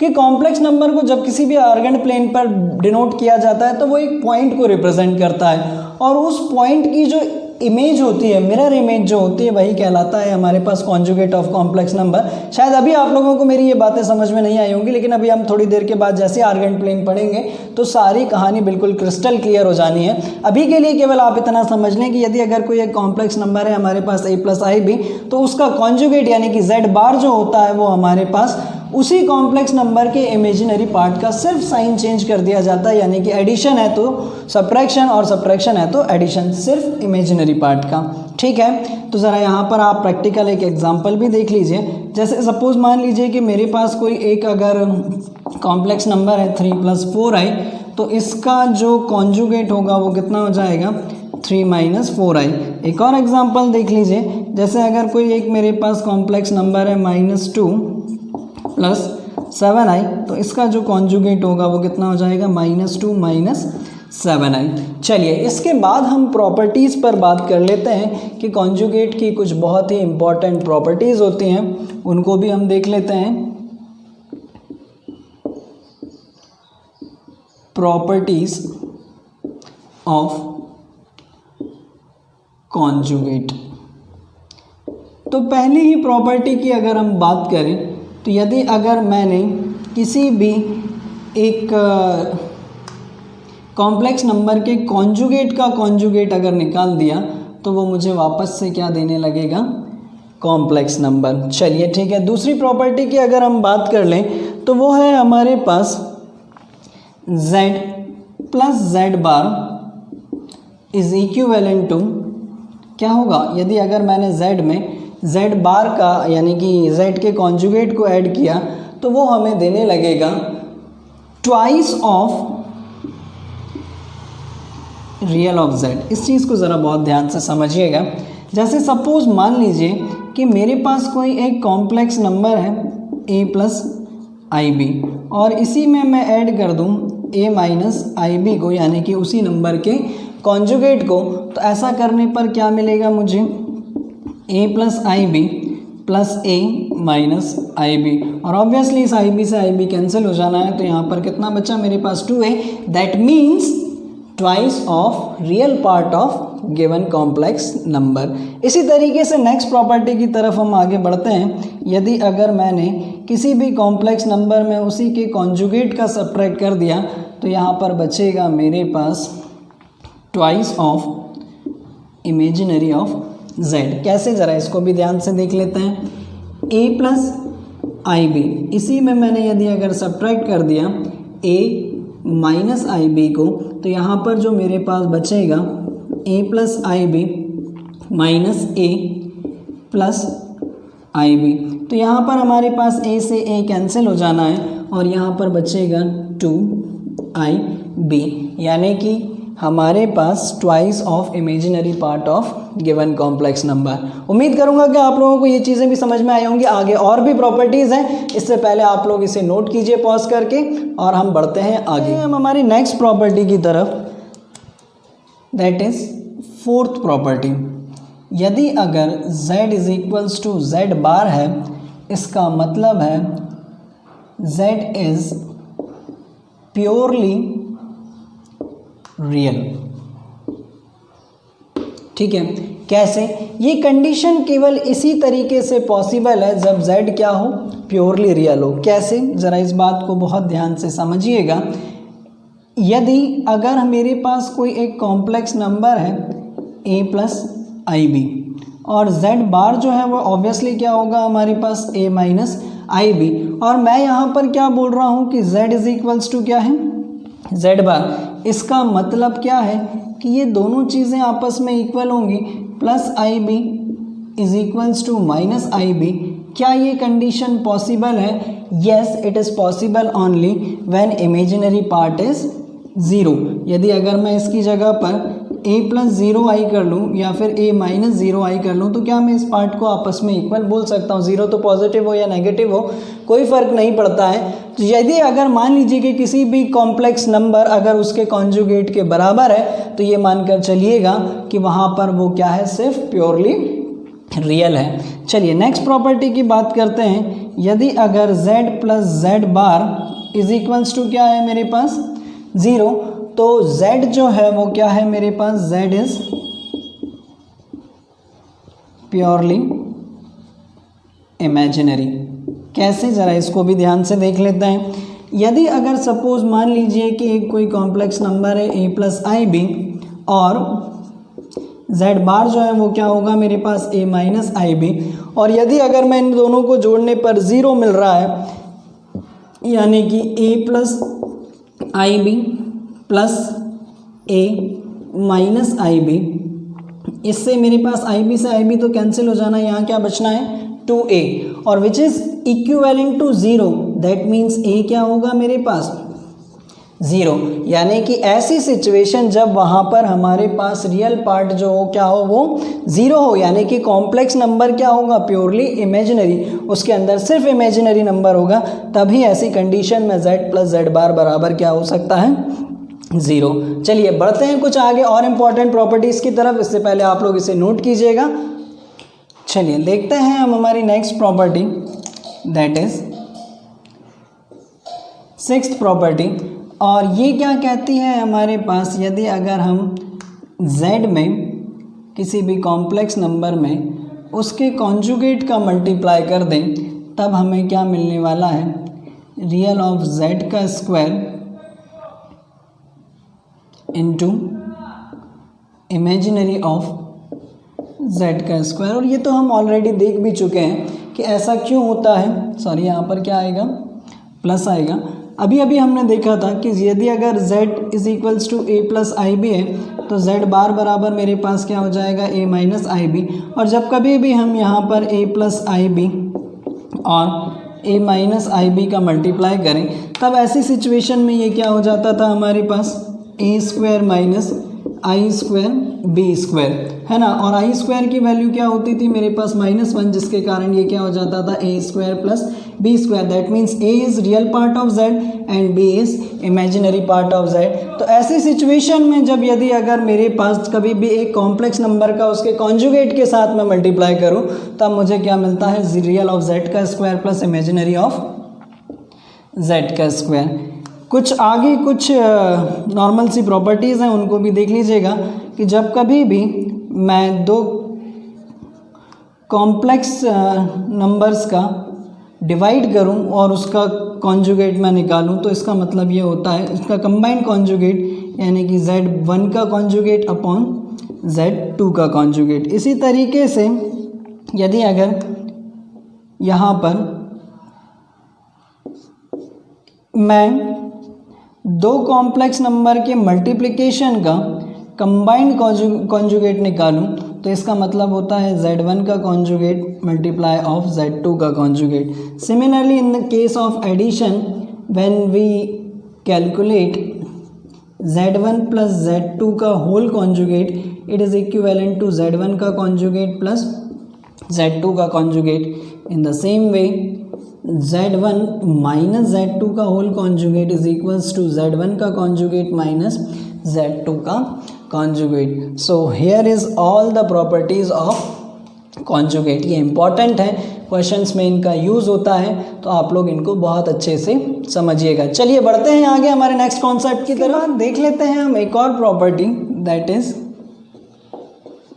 कि कॉम्प्लेक्स नंबर को जब किसी भी आर्गन प्लेन पर डिनोट किया जाता है तो वो एक पॉइंट को रिप्रेजेंट करता है, और उस पॉइंट की जो इमेज होती है, मिरर इमेज जो होती है, वही कहलाता है हमारे पास कॉन्जुगेट ऑफ कॉम्प्लेक्स नंबर। शायद अभी आप लोगों को मेरी ये बातें समझ में नहीं आई होंगी, लेकिन अभी हम थोड़ी देर के बाद जैसे आर्गन प्लेन पढ़ेंगे तो सारी कहानी बिल्कुल क्रिस्टल क्लियर हो जानी है। अभी के लिए केवल आप इतना समझ लें कि यदि अगर कोई एक कॉम्प्लेक्स नंबर है हमारे पास a प्लस आई बी, तो उसका कॉन्जुगेट यानी कि z बार जो होता है वो हमारे पास उसी कॉम्प्लेक्स नंबर के इमेजिनरी पार्ट का सिर्फ साइन चेंज कर दिया जाता है। यानी कि एडिशन है तो सब्ट्रैक्शन और सब्ट्रैक्शन है तो एडिशन, सिर्फ इमेजिनरी पार्ट का। ठीक है, तो ज़रा यहाँ पर आप प्रैक्टिकल एक एग्जांपल भी देख लीजिए। जैसे सपोज मान लीजिए कि मेरे पास कोई एक अगर कॉम्प्लेक्स नंबर है 3 प्लस 4i, तो इसका जो कॉन्जुगेट होगा वो कितना हो जाएगा, 3 माइनस 4i। एक और एग्जांपल देख लीजिए, जैसे अगर कोई एक मेरे पास कॉम्प्लेक्स नंबर है -2 प्लस 7i, तो इसका जो कॉन्जुगेट होगा वो कितना हो जाएगा, -2 माइनस 7i। चलिए इसके बाद हम प्रॉपर्टीज़ पर बात कर लेते हैं कि कॉन्जुगेट की कुछ बहुत ही इम्पॉर्टेंट प्रॉपर्टीज़ होती हैं, उनको भी हम देख लेते हैं। Properties of conjugate. तो पहली ही प्रॉपर्टी की अगर हम बात करें तो यदि अगर मैंने किसी भी एक कॉम्प्लेक्स नंबर के कॉन्जुगेट का कॉन्जुगेट अगर निकाल दिया तो वो मुझे वापस से क्या देने लगेगा, कॉम्प्लेक्स नंबर। चलिए ठीक है, दूसरी प्रॉपर्टी की अगर हम बात कर लें तो वो है हमारे पास z plus z bar is equivalent to, क्या होगा, यदि अगर मैंने z में z बार का यानी कि z के कॉन्जुगेट को ऐड किया तो वो हमें देने लगेगा twice of real of z। इस चीज़ को ज़रा बहुत ध्यान से समझिएगा। जैसे सपोज मान लीजिए कि मेरे पास कोई एक कॉम्प्लेक्स नंबर है a प्लस आई बी, और इसी में मैं ऐड कर दूं a माइनस आई बी को, यानी कि उसी नंबर के कॉन्जुगेट को, तो ऐसा करने पर क्या मिलेगा मुझे, a plus i b plus a minus i b, और ऑब्वियसली इस आई बी से आई बी कैंसिल हो जाना है, तो यहाँ पर कितना बचा मेरे पास 2a। That means twice of real part of given complex number. इसी तरीके से नेक्स्ट प्रॉपर्टी की तरफ हम आगे बढ़ते हैं। यदि अगर मैंने किसी भी कॉम्प्लेक्स नंबर में उसी के कॉन्जुगेट का सब्ट्रैक्ट कर दिया तो यहाँ पर बचेगा मेरे पास twice of imaginary of z। कैसे, ज़रा इसको भी ध्यान से देख लेते हैं। a प्लस आई बी, इसी में मैंने यदि अगर सब्ट्रैक्ट कर दिया a माइनस आई बी को, तो यहाँ पर जो मेरे पास बचेगा a plus i b minus a plus i b. तो यहाँ पर हमारे पास a से a कैंसिल हो जाना है और यहाँ पर बचेगा 2IB, यानी कि हमारे पास twice of imaginary part of given complex number. उम्मीद करूंगा कि आप लोगों को ये चीज़ें भी समझ में आई होंगी। आगे और भी प्रॉपर्टीज़ हैं, इससे पहले आप लोग इसे नोट कीजिए पॉज करके और हम बढ़ते हैं आगे। हम हमारी नेक्स्ट प्रॉपर्टी की तरफ, दैट इज़ फोर्थ प्रॉपर्टी। यदि अगर z is equals to z bar है, इसका मतलब है z इज प्योरली रियल। ठीक है, कैसे? ये कंडीशन केवल इसी तरीके से पॉसिबल है जब z क्या हो, प्योरली रियल हो। कैसे? ज़रा इस बात को बहुत ध्यान से समझिएगा। यदि अगर मेरे पास कोई एक कॉम्प्लेक्स नंबर है a प्लस आई बी और z बार जो है वो ऑब्वियसली क्या होगा हमारे पास a माइनस आई बी, और मैं यहाँ पर क्या बोल रहा हूँ कि z इज इक्वल्स टू क्या है, z बार। इसका मतलब क्या है कि ये दोनों चीज़ें आपस में इक्वल होंगी, plus i b is equals to minus i b. क्या ये कंडीशन पॉसिबल है? Yes, it is possible only when imaginary part is zero. यदि अगर मैं इसकी जगह पर a प्लस ज़ीरो आई कर लूँ या फिर a माइनस ज़ीरो आई कर लूँ, तो क्या मैं इस पार्ट को आपस में इक्वल बोल सकता हूँ? ज़ीरो तो पॉजिटिव हो या नेगेटिव हो कोई फ़र्क नहीं पड़ता है। तो यदि अगर मान लीजिए कि किसी भी कॉम्प्लेक्स नंबर अगर उसके कॉन्जुगेट के बराबर है, तो ये मानकर चलिएगा कि वहाँ पर वो क्या है, सिर्फ प्योरली रियल है। चलिए नेक्स्ट प्रॉपर्टी की बात करते हैं। यदि अगर z plus z bar is equals to क्या है मेरे पास, ज़ीरो, तो z जो है वो क्या है मेरे पास, z इज प्योरली इमेजिनरी। कैसे? ज़रा इसको भी ध्यान से देख लेते हैं। यदि अगर सपोज मान लीजिए कि एक कोई कॉम्प्लेक्स नंबर है a प्लस आई बी और z बार जो है वो क्या होगा मेरे पास a माइनस आई बी, और यदि अगर मैं इन दोनों को जोड़ने पर ज़ीरो मिल रहा है, यानी कि a plus i b plus a minus i b, इससे मेरे पास आई बी से आई बी तो कैंसिल हो जाना है, यहाँ क्या बचना है 2a, और which is equivalent to zero. That means a क्या होगा मेरे पास, ज़ीरो। यानी कि ऐसी सिचुएशन जब वहाँ पर हमारे पास रियल पार्ट जो हो क्या हो, वो ज़ीरो हो, यानी कि कॉम्प्लेक्स नंबर क्या होगा, प्योरली इमेजिनरी, उसके अंदर सिर्फ इमेजिनरी नंबर होगा, तभी ऐसी कंडीशन में z प्लस जेड बार बराबर क्या हो सकता है, ज़ीरो। चलिए बढ़ते हैं कुछ आगे और इम्पॉर्टेंट प्रॉपर्टीज़ की तरफ। इससे पहले आप लोग इसे नोट कीजिएगा। चलिए देखते हैं हम हमारी next property, that is sixth property. और ये क्या कहती है हमारे पास, यदि अगर हम z में किसी भी कॉम्प्लेक्स नंबर में उसके कॉन्जुगेट का मल्टीप्लाई कर दें, तब हमें क्या मिलने वाला है, रियल ऑफ z का square into imaginary of z का स्क्वायर। और ये तो हम ऑलरेडी देख भी चुके हैं कि ऐसा क्यों होता है। सॉरी, यहाँ पर क्या आएगा, प्लस आएगा। अभी अभी हमने देखा था कि यदि अगर z is equals to a plus i b है, तो z बार बराबर मेरे पास क्या हो जाएगा, a माइनस आई बी। और जब कभी भी हम यहाँ पर a प्लस आई बी और a माइनस आई बी का मल्टीप्लाई करें, तब ऐसी सिचुएशन में ये क्या हो जाता था हमारे पास, a square minus i square b square, है ना। और आई स्क्वायर की वैल्यू क्या होती थी मेरे पास -1, जिसके कारण ये क्या हो जाता था, a square plus b square. That means a is real part of z and b is imaginary part of z। तो ऐसी सिचुएशन में जब यदि अगर मेरे पास कभी भी एक कॉम्प्लेक्स नंबर का उसके कॉन्जुगेट के साथ में मल्टीप्लाई करूँ, तब मुझे क्या मिलता है, रियल ऑफ z का square plus imaginary of z का स्क्वायर। कुछ आगे कुछ नॉर्मल सी प्रॉपर्टीज़ हैं, उनको भी देख लीजिएगा कि जब कभी भी मैं दो कॉम्प्लेक्स नंबर्स का डिवाइड करूं और उसका कॉन्जुगेट मैं निकालूं, तो इसका मतलब ये होता है इसका कंबाइंड कॉन्जुगेट, यानी कि z1 का कॉन्जुगेट अपॉन z2 का कॉन्जुगेट। इसी तरीके से यदि अगर यहाँ पर मैं दो कॉम्प्लेक्स नंबर के मल्टीप्लिकेशन का कंबाइंड कॉन्जुगेट निकालूं तो इसका मतलब होता है Z1 का कॉन्जुगेट मल्टीप्लाई ऑफ Z2 का conjugate. Similarly in the case of addition when we calculate Z1 plus Z2 का whole conjugate it is equivalent to Z1 का कॉन्जुगेट प्लस Z2 का conjugate. In the same way Z1 minus Z2 का whole conjugate is equals to Z1 का conjugate minus Z2 का conjugate. So here is all the properties of conjugate. ये important है, questions में इनका use होता है, तो आप लोग इनको बहुत अच्छे से समझिएगा. चलिए बढ़ते हैं आगे हमारे नेक्स्ट कॉन्सेप्ट की तरफ. देख लेते हैं हम एक और property, that is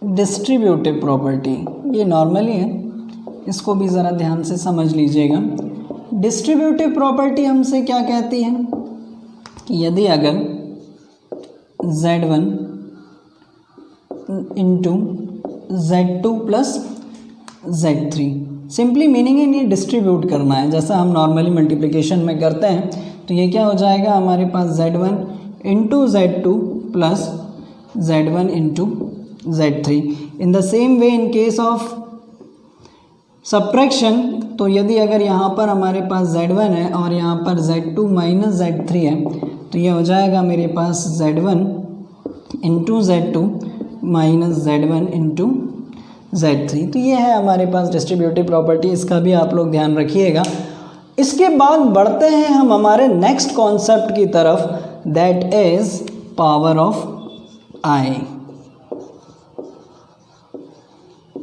distributive property. ये नॉर्मली है, इसको भी ज़रा ध्यान से समझ लीजिएगा. डिस्ट्रीब्यूटिव प्रॉपर्टी हमसे क्या कहती है कि यदि अगर Z1 into Z2 plus Z3, simply meaning है ये डिस्ट्रीब्यूट करना है जैसा हम नॉर्मली मल्टीप्लिकेशन में करते हैं. तो ये क्या हो जाएगा, हमारे पास Z1 into Z2 plus Z1 into Z3. In the same way in case of subtraction, तो यदि अगर यहाँ पर हमारे पास Z1 है और यहाँ पर Z2 माइनस Z3 है तो ये हो जाएगा मेरे पास Z1 into Z2 minus Z1 into Z3. तो ये है हमारे पास डिस्ट्रीब्यूटिव प्रॉपर्टी, इसका भी आप लोग ध्यान रखिएगा. इसके बाद बढ़ते हैं हम हमारे नेक्स्ट कॉन्सेप्ट की तरफ, that is power of i.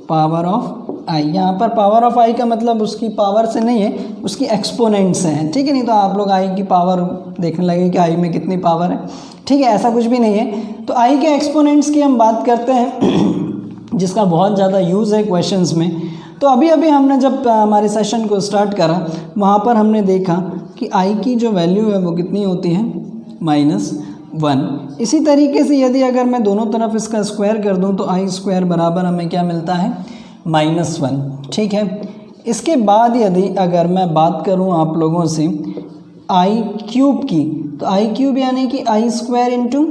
Power of i, यहाँ पर पावर ऑफ आई का मतलब उसकी पावर से नहीं है, उसकी एक्सपोनेंट से है, ठीक है. नहीं तो आप लोग आई की पावर देखने लगे कि आई में कितनी पावर है, ठीक है, ऐसा कुछ भी नहीं है. तो आई के एक्सपोनेंट्स की हम बात करते हैं जिसका बहुत ज़्यादा यूज़ है क्वेश्चंस में. तो अभी हमने जब हमारे सेशन को स्टार्ट करा वहाँ पर हमने देखा कि आई की जो वैल्यू है वो कितनी होती है, -1. इसी तरीके से यदि अगर मैं दोनों तरफ इसका स्क्वायर कर दूं तो आई स्क्वायर बराबर हमें क्या मिलता है, -1, ठीक है. इसके बाद यदि अगर मैं बात करूं आप लोगों से आई क्यूब की, तो आई क्यूब यानी कि आई स्क्वायर इंटू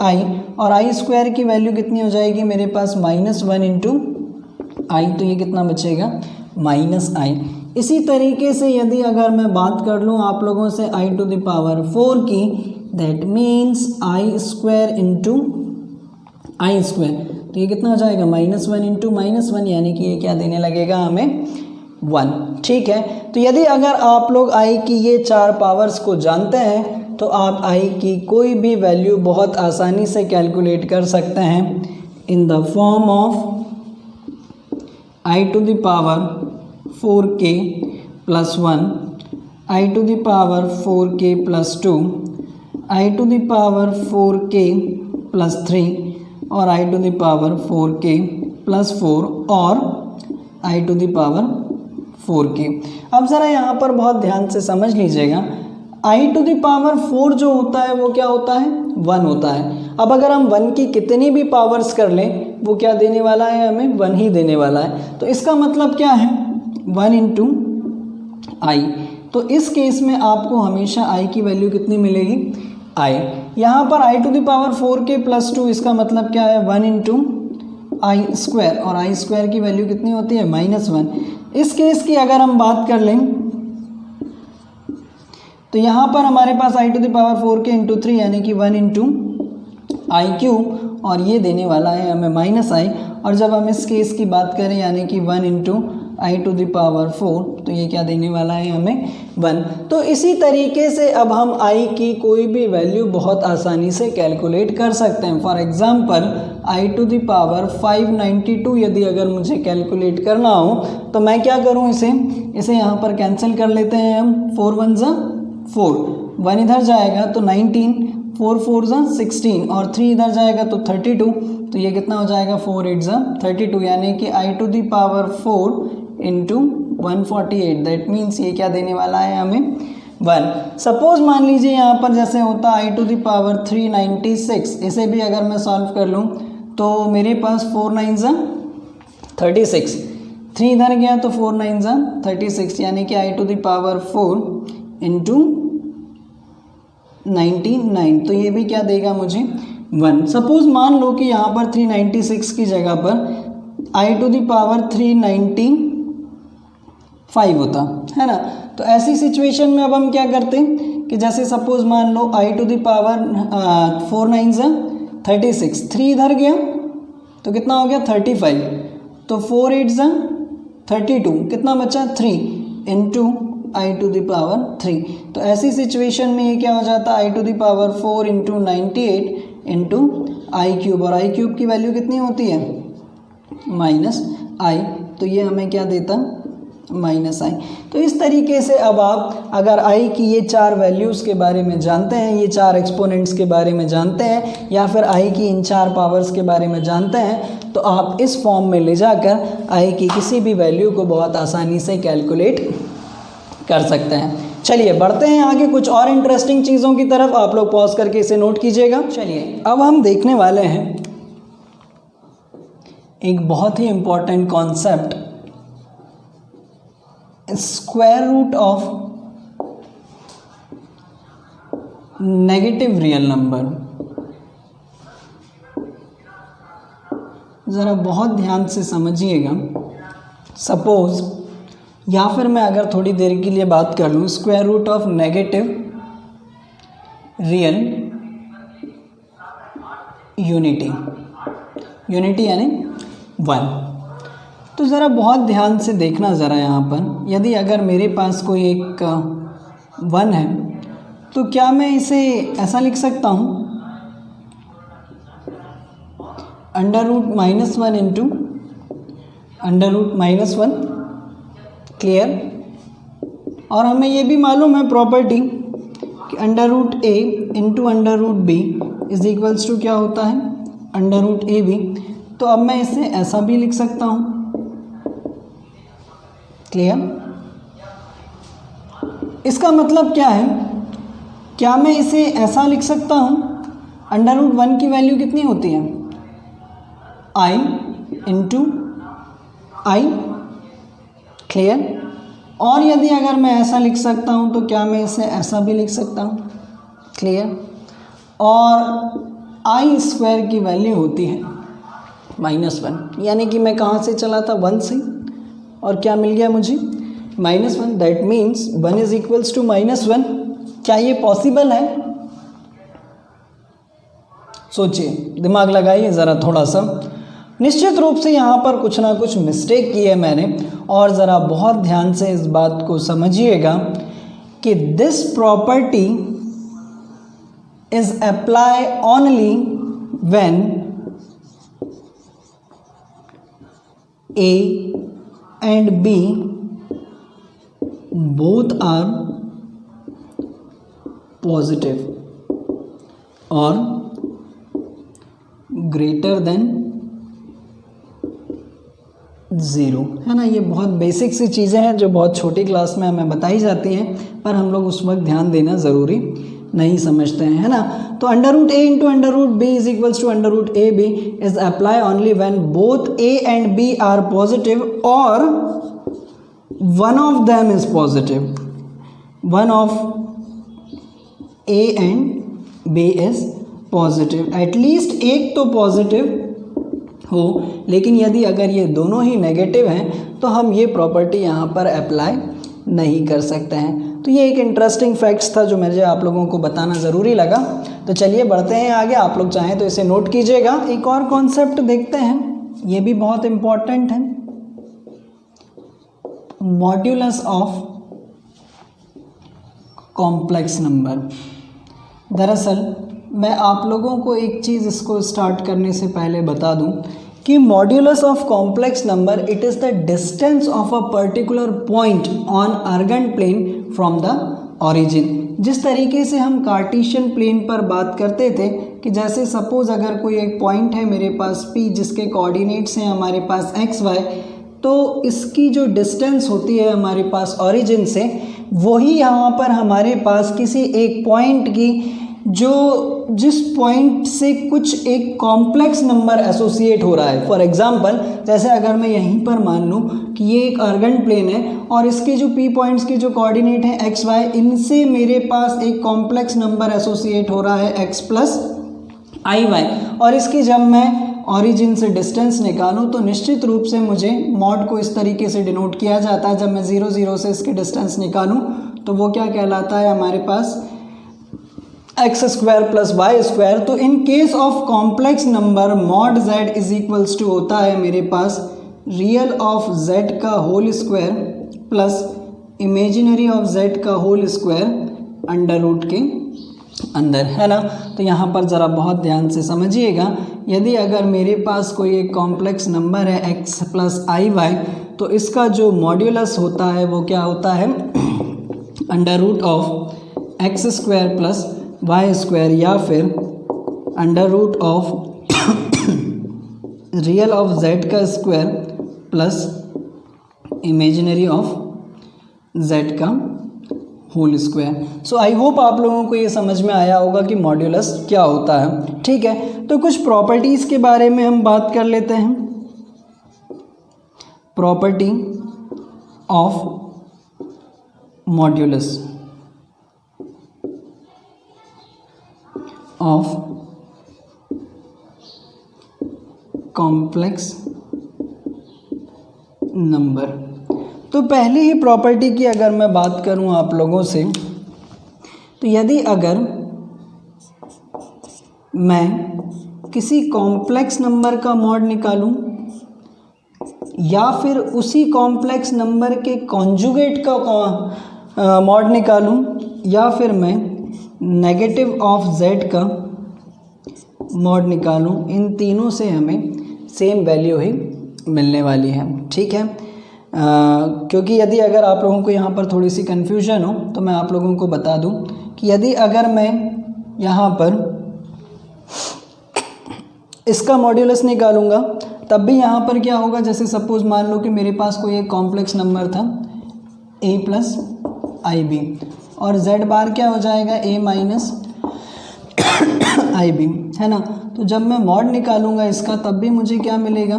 आई, और आई स्क्वायर की वैल्यू कितनी हो जाएगी मेरे पास, -1 इंटू आई. तो ये कितना बचेगा, -i. इसी तरीके से यदि अगर मैं बात कर लूँ आप लोगों से आई टू द पावर 4 की, that means I square into I square. तो ये कितना हो जाएगा, -1 इंटू -1, यानी कि ये क्या देने लगेगा हमें, 1, ठीक है. तो यदि अगर आप लोग आई की ये 4 पावर्स को जानते हैं तो आप आई की कोई भी वैल्यू बहुत आसानी से कैलकुलेट कर सकते हैं in the form of i to the power 4k plus 1, i to the power 4k plus 2, i to the power 4k plus 3 और i to the power 4k plus 4 और i to the power 4k. अब ज़रा यहाँ पर बहुत ध्यान से समझ लीजिएगा, आई टू द पावर 4 जो होता है वो क्या होता है, 1 होता है. अब अगर हम 1 की कितनी भी पावर्स कर लें वो क्या देने वाला है, हमें 1 ही देने वाला है. तो इसका मतलब क्या है, 1 इंटू आई. तो इस केस में आपको हमेशा आई की वैल्यू कितनी मिलेगी, आई. यहाँ पर i to the power 4k plus 2, इसका मतलब क्या है, 1 इंटू आई स्क्वायर, और आई स्क्वायर की वैल्यू कितनी होती है, -1. इस केस की अगर हम बात कर लें तो यहाँ पर हमारे पास i to the power 4k into 3 यानी कि 1 इंटू आई क्यूब, और ये देने वाला है हमें -i. और जब हम इस केस की बात करें यानी कि 1 into i to the power 4, तो ये क्या देने वाला है हमें, 1. तो इसी तरीके से अब हम आई की कोई भी वैल्यू बहुत आसानी से कैलकुलेट कर सकते हैं. For example i to the power 592 यदि अगर मुझे कैलकुलेट करना हो तो मैं क्या करूं, इसे यहाँ पर कैंसिल कर लेते हैं हम. 4 1 ज़ा 4, 1 इधर जाएगा तो 19, 4 4 ज़ा 16 और 3 इधर जाएगा तो 32. तो ये कितना हो जाएगा, 4 8 ज़ा 32, यानी कि i to the power 4 into 148. That means ये क्या देने वाला है हमें, 1. सपोज मान लीजिए यहाँ पर जैसे होता आई टू द पावर 396, इसे भी अगर मैं सॉल्व कर लूँ तो मेरे पास 4 9 ज़ा 36, 3 इधर गया तो 4 9 ज़ा 36, यानी कि i to the power 4 into 99, तो ये भी क्या देगा मुझे 1। सपोज मान लो कि यहाँ पर 396 की जगह पर i⁻³ 395 होता है ना। तो ऐसी सिचुएशन में अब हम क्या करते हैं कि जैसे सपोज मान लो i⁻, 4 9 36, 3 इधर गया तो कितना हो गया 35, तो 4 8 32, कितना बचा 3 इंटू i⁻³ तो ऐसी सिचुएशन में ये क्या हो जाता है i⁻4 इंटू 98 इंटू i³ और i³ की वैल्यू कितनी होती है -i, तो ये हमें क्या देता -i। तो इस तरीके से अब आप अगर i की ये 4 वैल्यूज़ के बारे में जानते हैं, ये 4 एक्सपोनेंट्स के बारे में जानते हैं, या फिर i की इन 4 पावर्स के बारे में जानते हैं, तो आप इस फॉर्म में ले जाकर i की किसी भी वैल्यू को बहुत आसानी से कैलकुलेट कर सकते हैं। चलिए बढ़ते हैं आगे कुछ और इंटरेस्टिंग चीज़ों की तरफ, आप लोग पॉज करके इसे नोट कीजिएगा। चलिए अब हम देखने वाले हैं एक बहुत ही important concept, square root of negative real number. ज़रा बहुत ध्यान से समझिएगा। सपोज या फिर मैं अगर थोड़ी देर के लिए बात कर लूँ, square root of negative real unity, unity यानी 1। तो ज़रा बहुत ध्यान से देखना ज़रा यहाँ पर, यदि अगर मेरे पास कोई एक 1 है तो क्या मैं इसे ऐसा लिख सकता हूँ √-1 इंटू √-1, क्लियर। और हमें ये भी मालूम है प्रॉपर्टी कि √a into √b is equals to क्या होता है √ab। तो अब मैं इसे ऐसा भी लिख सकता हूँ, क्लियर। इसका मतलब क्या है, क्या मैं इसे ऐसा लिख सकता हूँ √1 की वैल्यू कितनी होती है i इंटू i, क्लियर। और यदि अगर मैं ऐसा लिख सकता हूँ तो क्या मैं इसे ऐसा भी लिख सकता हूँ, क्लियर। और i² की वैल्यू होती है -1, यानी कि मैं कहाँ से चला था 1 से, और क्या मिल गया मुझे -1। That means 1 is equals to -1। क्या ये पॉसिबल है? सोचिए, दिमाग लगाइए ज़रा थोड़ा सा। निश्चित रूप से यहाँ पर कुछ ना कुछ मिस्टेक की है मैंने, और ज़रा बहुत ध्यान से इस बात को समझिएगा कि this property is apply only when A and B both are positive or greater than 0, है ना। ये बहुत बेसिक सी चीज़ें हैं जो बहुत छोटी क्लास में हमें बताई जाती हैं, पर हम लोग उस वक्त ध्यान देना ज़रूरी नहीं समझते हैं, है ना। तो √a into √b is equals to √ab is apply only when both a and b are positive और one of them is positive, one of a and b is positive. At least एक तो पॉजिटिव हो, लेकिन यदि अगर ये दोनों ही negative हैं तो हम ये प्रॉपर्टी यहाँ पर अप्लाई नहीं कर सकते हैं। तो ये एक इंटरेस्टिंग फैक्ट्स था जो मुझे आप लोगों को बताना ज़रूरी लगा। तो चलिए बढ़ते हैं आगे, आप लोग चाहें तो इसे नोट कीजिएगा। एक और कॉन्सेप्ट देखते हैं, ये भी बहुत इम्पॉर्टेंट है, मॉड्यूलस ऑफ कॉम्प्लेक्स नंबर। दरअसल मैं आप लोगों को एक चीज़ इसको स्टार्ट करने से पहले बता दूं कि modulus of complex number it is the distance of a particular point on Argand plane from the origin. जिस तरीके से हम कार्टेशियन प्लेन पर बात करते थे कि जैसे सपोज अगर कोई एक पॉइंट है मेरे पास P जिसके कोऑर्डिनेट्स हैं हमारे पास x y, तो इसकी जो डिस्टेंस होती है हमारे पास ओरिजिन से, वही यहाँ पर हमारे पास किसी एक पॉइंट की जिस पॉइंट से कुछ एक कॉम्प्लेक्स नंबर एसोसिएट हो रहा है। फॉर एग्जांपल जैसे अगर मैं यहीं पर मान लूँ कि ये एक अर्गन प्लेन है और इसके जो पी पॉइंट्स के जो कोऑर्डिनेट हैं एक्स वाई, इनसे मेरे पास एक कॉम्प्लेक्स नंबर एसोसिएट हो रहा है एक्स प्लस आई वाई, और इसकी जब मैं ऑरिजिन से डिस्टेंस निकालूं तो निश्चित रूप से मुझे मॉड को इस तरीके से डिनोट किया जाता है। जब मैं 0 0 से इसकी डिस्टेंस निकालूं तो वो क्या कहलाता है हमारे पास x square plus y square. तो in case of complex number mod z is equals to होता है मेरे पास रियल ऑफ जेड का whole square plus imaginary of z का होल स्क्वायर अंडर रूट के अंदर, है ना। तो यहाँ पर ज़रा बहुत ध्यान से समझिएगा, यदि अगर मेरे पास कोई एक कॉम्प्लेक्स नंबर है x प्लस आई वाई, तो इसका जो मॉड्यूलस होता है वो क्या होता है under root of x square plus y square, या फिर under root of real of z का square plus imaginary of z का whole square. So I hope आप लोगों को ये समझ में आया होगा कि मॉड्यूलस क्या होता है। ठीक है, तो कुछ प्रॉपर्टीज़ के बारे में हम बात कर लेते हैं। Property of modulus of complex number. तो पहली ही प्रॉपर्टी की अगर मैं बात करूं आप लोगों से, तो यदि अगर मैं किसी कॉम्प्लेक्स नंबर का मॉड निकालूं या फिर उसी कॉम्प्लेक्स नंबर के कॉन्जुगेट का मॉड निकालूं या फिर मैं नेगेटिव ऑफ जेड का मॉड निकालूं, इन तीनों से हमें सेम वैल्यू ही मिलने वाली है। ठीक है, क्योंकि यदि अगर आप लोगों को यहाँ पर थोड़ी सी कन्फ्यूजन हो तो मैं आप लोगों को बता दूँ कि यदि अगर मैं यहाँ पर इसका मॉड्यूलस निकालूंगा तब भी यहाँ पर क्या होगा, जैसे सपोज मान लो कि मेरे पास कोई एक कॉम्प्लेक्स नंबर था a प्लस आई बी, और z बार क्या हो जाएगा a माइनस आई बी, है ना। तो जब मैं मॉड निकालूंगा इसका तब भी मुझे क्या मिलेगा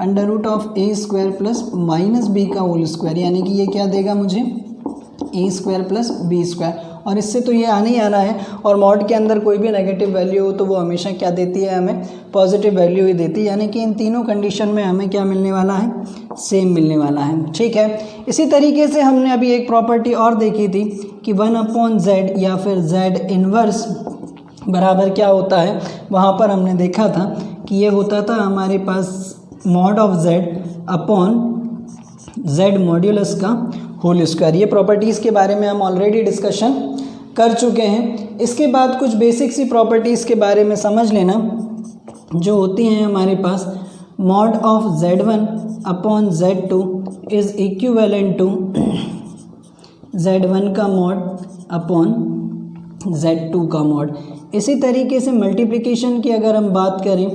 under root of a square plus minus b का होल स्क्वायर, यानी कि ये क्या देगा मुझे a square plus b square, और इससे तो ये आने ही आना है। और मॉड के अंदर कोई भी नेगेटिव वैल्यू हो तो वो हमेशा क्या देती है, हमें पॉजिटिव वैल्यू ही देती है, यानी कि इन तीनों कंडीशन में हमें क्या मिलने वाला है, सेम मिलने वाला है। ठीक है, इसी तरीके से हमने अभी एक प्रॉपर्टी और देखी थी कि 1/z या फिर z इनवर्स बराबर क्या होता है, वहाँ पर हमने देखा था कि ये होता था हमारे पास mod of z upon z modulus का होल स्क्वायर। ये प्रॉपर्टीज़ के बारे में हम ऑलरेडी डिस्कशन कर चुके हैं। इसके बाद कुछ बेसिक सी प्रॉपर्टीज़ के बारे में समझ लेना जो होती हैं हमारे पास। Mod of z1 upon z2 is equivalent to z1 का मॉड अपॉन z2 का मॉड। इसी तरीके से मल्टीप्लिकेशन की अगर हम बात करें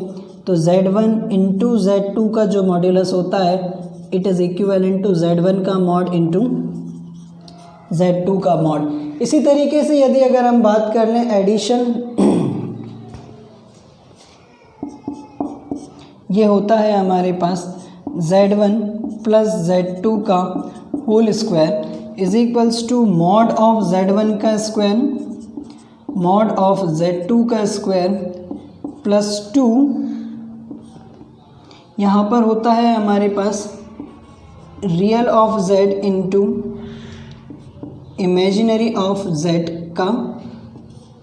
तो z1 इंटू z2 का जो मॉड्यूलस होता है it is equivalent to z1 का मॉड इंटू z2 का मॉड। इसी तरीके से यदि अगर हम बात कर लें एडिशन, ये होता है हमारे पास z1 प्लस z2 का whole square is equals to mod of z1 का स्क्वायर मॉड ऑफ z2 का स्क्वायर प्लस 2, यहाँ पर होता है हमारे पास real of z into imaginary of z का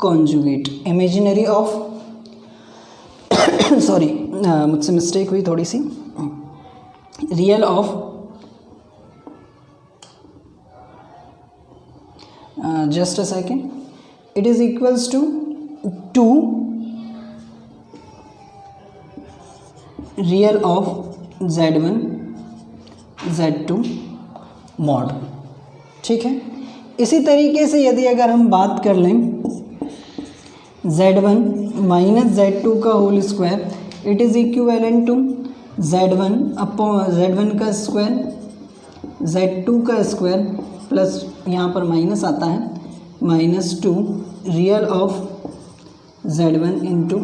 कॉन्जुगेट। इमेजिनरी ऑफ सॉरी मुझसे मिस्टेक हुई थोड़ी सी, real of just a second, it is equals to 2 real of z1 z2 mod. ठीक है, इसी तरीके से यदि अगर हम बात कर लें z1 माइनस z2 का whole square it is equivalent to z1 upon z1 का स्क्वायर z2 का स्क्वायर प्लस यहाँ पर माइनस आता है -2 real of Z1 into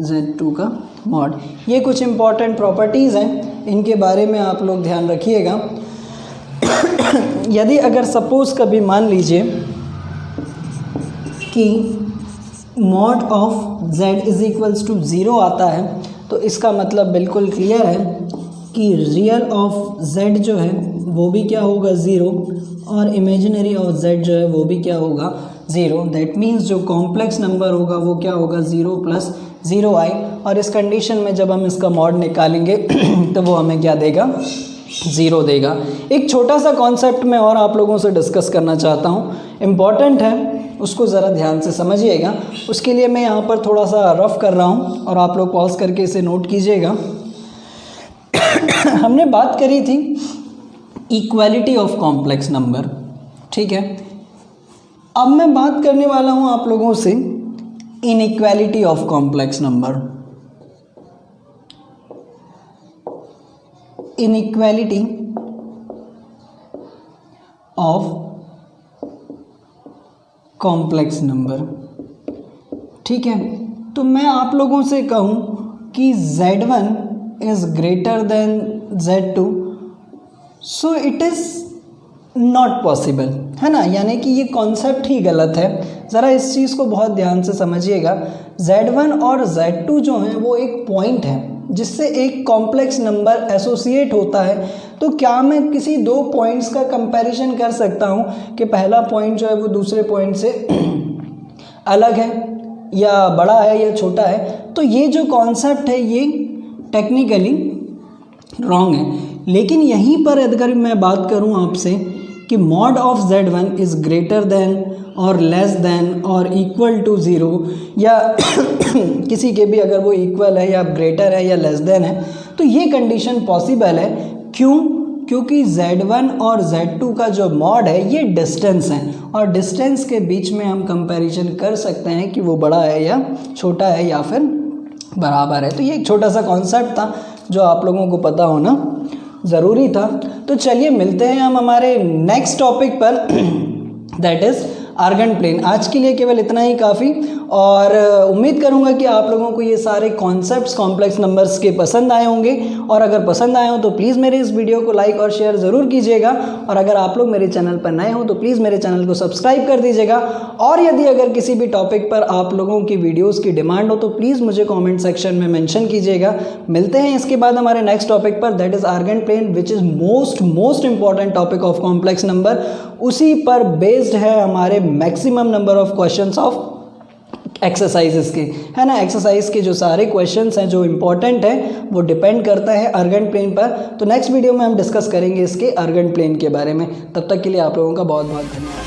Z2 का मॉड। ये कुछ इम्पॉर्टेंट प्रॉपर्टीज़ हैं, इनके बारे में आप लोग ध्यान रखिएगा। यदि अगर सपोज़ कभी मान लीजिए कि mod of z is equals to 0 आता है, तो इसका मतलब बिल्कुल क्लियर है कि रियल ऑफ z जो है वो भी क्या होगा 0, और इमेजिनरी ऑफ z जो है वो भी क्या होगा 0। दैट मीन्स जो कॉम्प्लेक्स नंबर होगा वो क्या होगा 0 + 0i। और इस कंडीशन में जब हम इसका मॉड निकालेंगे तो वो हमें क्या देगा 0 देगा। एक छोटा सा कॉन्सेप्ट मैं और आप लोगों से डिस्कस करना चाहता हूँ, इम्पॉर्टेंट है, उसको ज़रा ध्यान से समझिएगा। उसके लिए मैं यहाँ पर थोड़ा सा रफ कर रहा हूँ और आप लोग पॉज करके इसे नोट कीजिएगा। हमने बात करी थी इक्वालिटी ऑफ कॉम्प्लेक्स नंबर, ठीक है। अब मैं बात करने वाला हूँ आप लोगों से inequality of complex number. Inequality of complex number, ठीक है। तो मैं आप लोगों से कहूँ कि Z1 is greater than Z2, so it is not possible, है ना। यानी कि ये कॉन्सेप्ट ही गलत है। ज़रा इस चीज़ को बहुत ध्यान से समझिएगा। Z1 और Z2 जो हैं वो एक पॉइंट है जिससे एक कॉम्प्लेक्स नंबर एसोसिएट होता है। तो क्या मैं किसी दो पॉइंट्स का कंपैरिजन कर सकता हूँ कि पहला पॉइंट जो है वो दूसरे पॉइंट से अलग है या बड़ा है या छोटा है? तो ये जो कॉन्सेप्ट है ये टेक्निकली रॉन्ग है। लेकिन यहीं पर अगर मैं बात करूँ आपसे कि mod of Z1 is greater than और लेस देन और इक्वल टू 0, या किसी के भी अगर वो इक्वल है या ग्रेटर है या लेस देन है, तो ये कंडीशन पॉसिबल है। क्यों? क्योंकि Z1 और Z2 का जो मॉड है ये डिस्टेंस है, और डिस्टेंस के बीच में हम कंपैरिजन कर सकते हैं कि वो बड़ा है या छोटा है या फिर बराबर है। तो ये एक छोटा सा कॉन्सेप्ट था जो आप लोगों को पता होना ज़रूरी था। तो चलिए मिलते हैं हम हमारे नेक्स्ट टॉपिक पर, दैट इज़ आर्गन प्लेन। आज के लिए केवल इतना ही काफ़ी, और उम्मीद करूंगा कि आप लोगों को ये सारे कॉन्सेप्ट्स कॉम्प्लेक्स नंबर्स के पसंद आए होंगे। और अगर पसंद आए हो तो प्लीज़ मेरे इस वीडियो को लाइक और शेयर ज़रूर कीजिएगा। और अगर आप लोग मेरे चैनल पर नए हो तो प्लीज़ मेरे चैनल को सब्सक्राइब कर दीजिएगा। और यदि अगर किसी भी टॉपिक पर आप लोगों की वीडियोज़ की डिमांड हो तो प्लीज़ मुझे कॉमेंट सेक्शन में मैंशन कीजिएगा। मिलते हैं इसके बाद हमारे नेक्स्ट टॉपिक पर, that is Argand plane, which is most important topic of complex number. उसी पर बेस्ड है हमारे maximum number of questions of exercises के, है ना। एक्सरसाइज के जो सारे क्वेश्चंस हैं जो इंपॉर्टेंट हैं वो डिपेंड करता है आर्गन प्लेन पर। तो नेक्स्ट वीडियो में हम डिस्कस करेंगे इसके आर्गन प्लेन के बारे में। तब तक के लिए आप लोगों का बहुत बहुत धन्यवाद।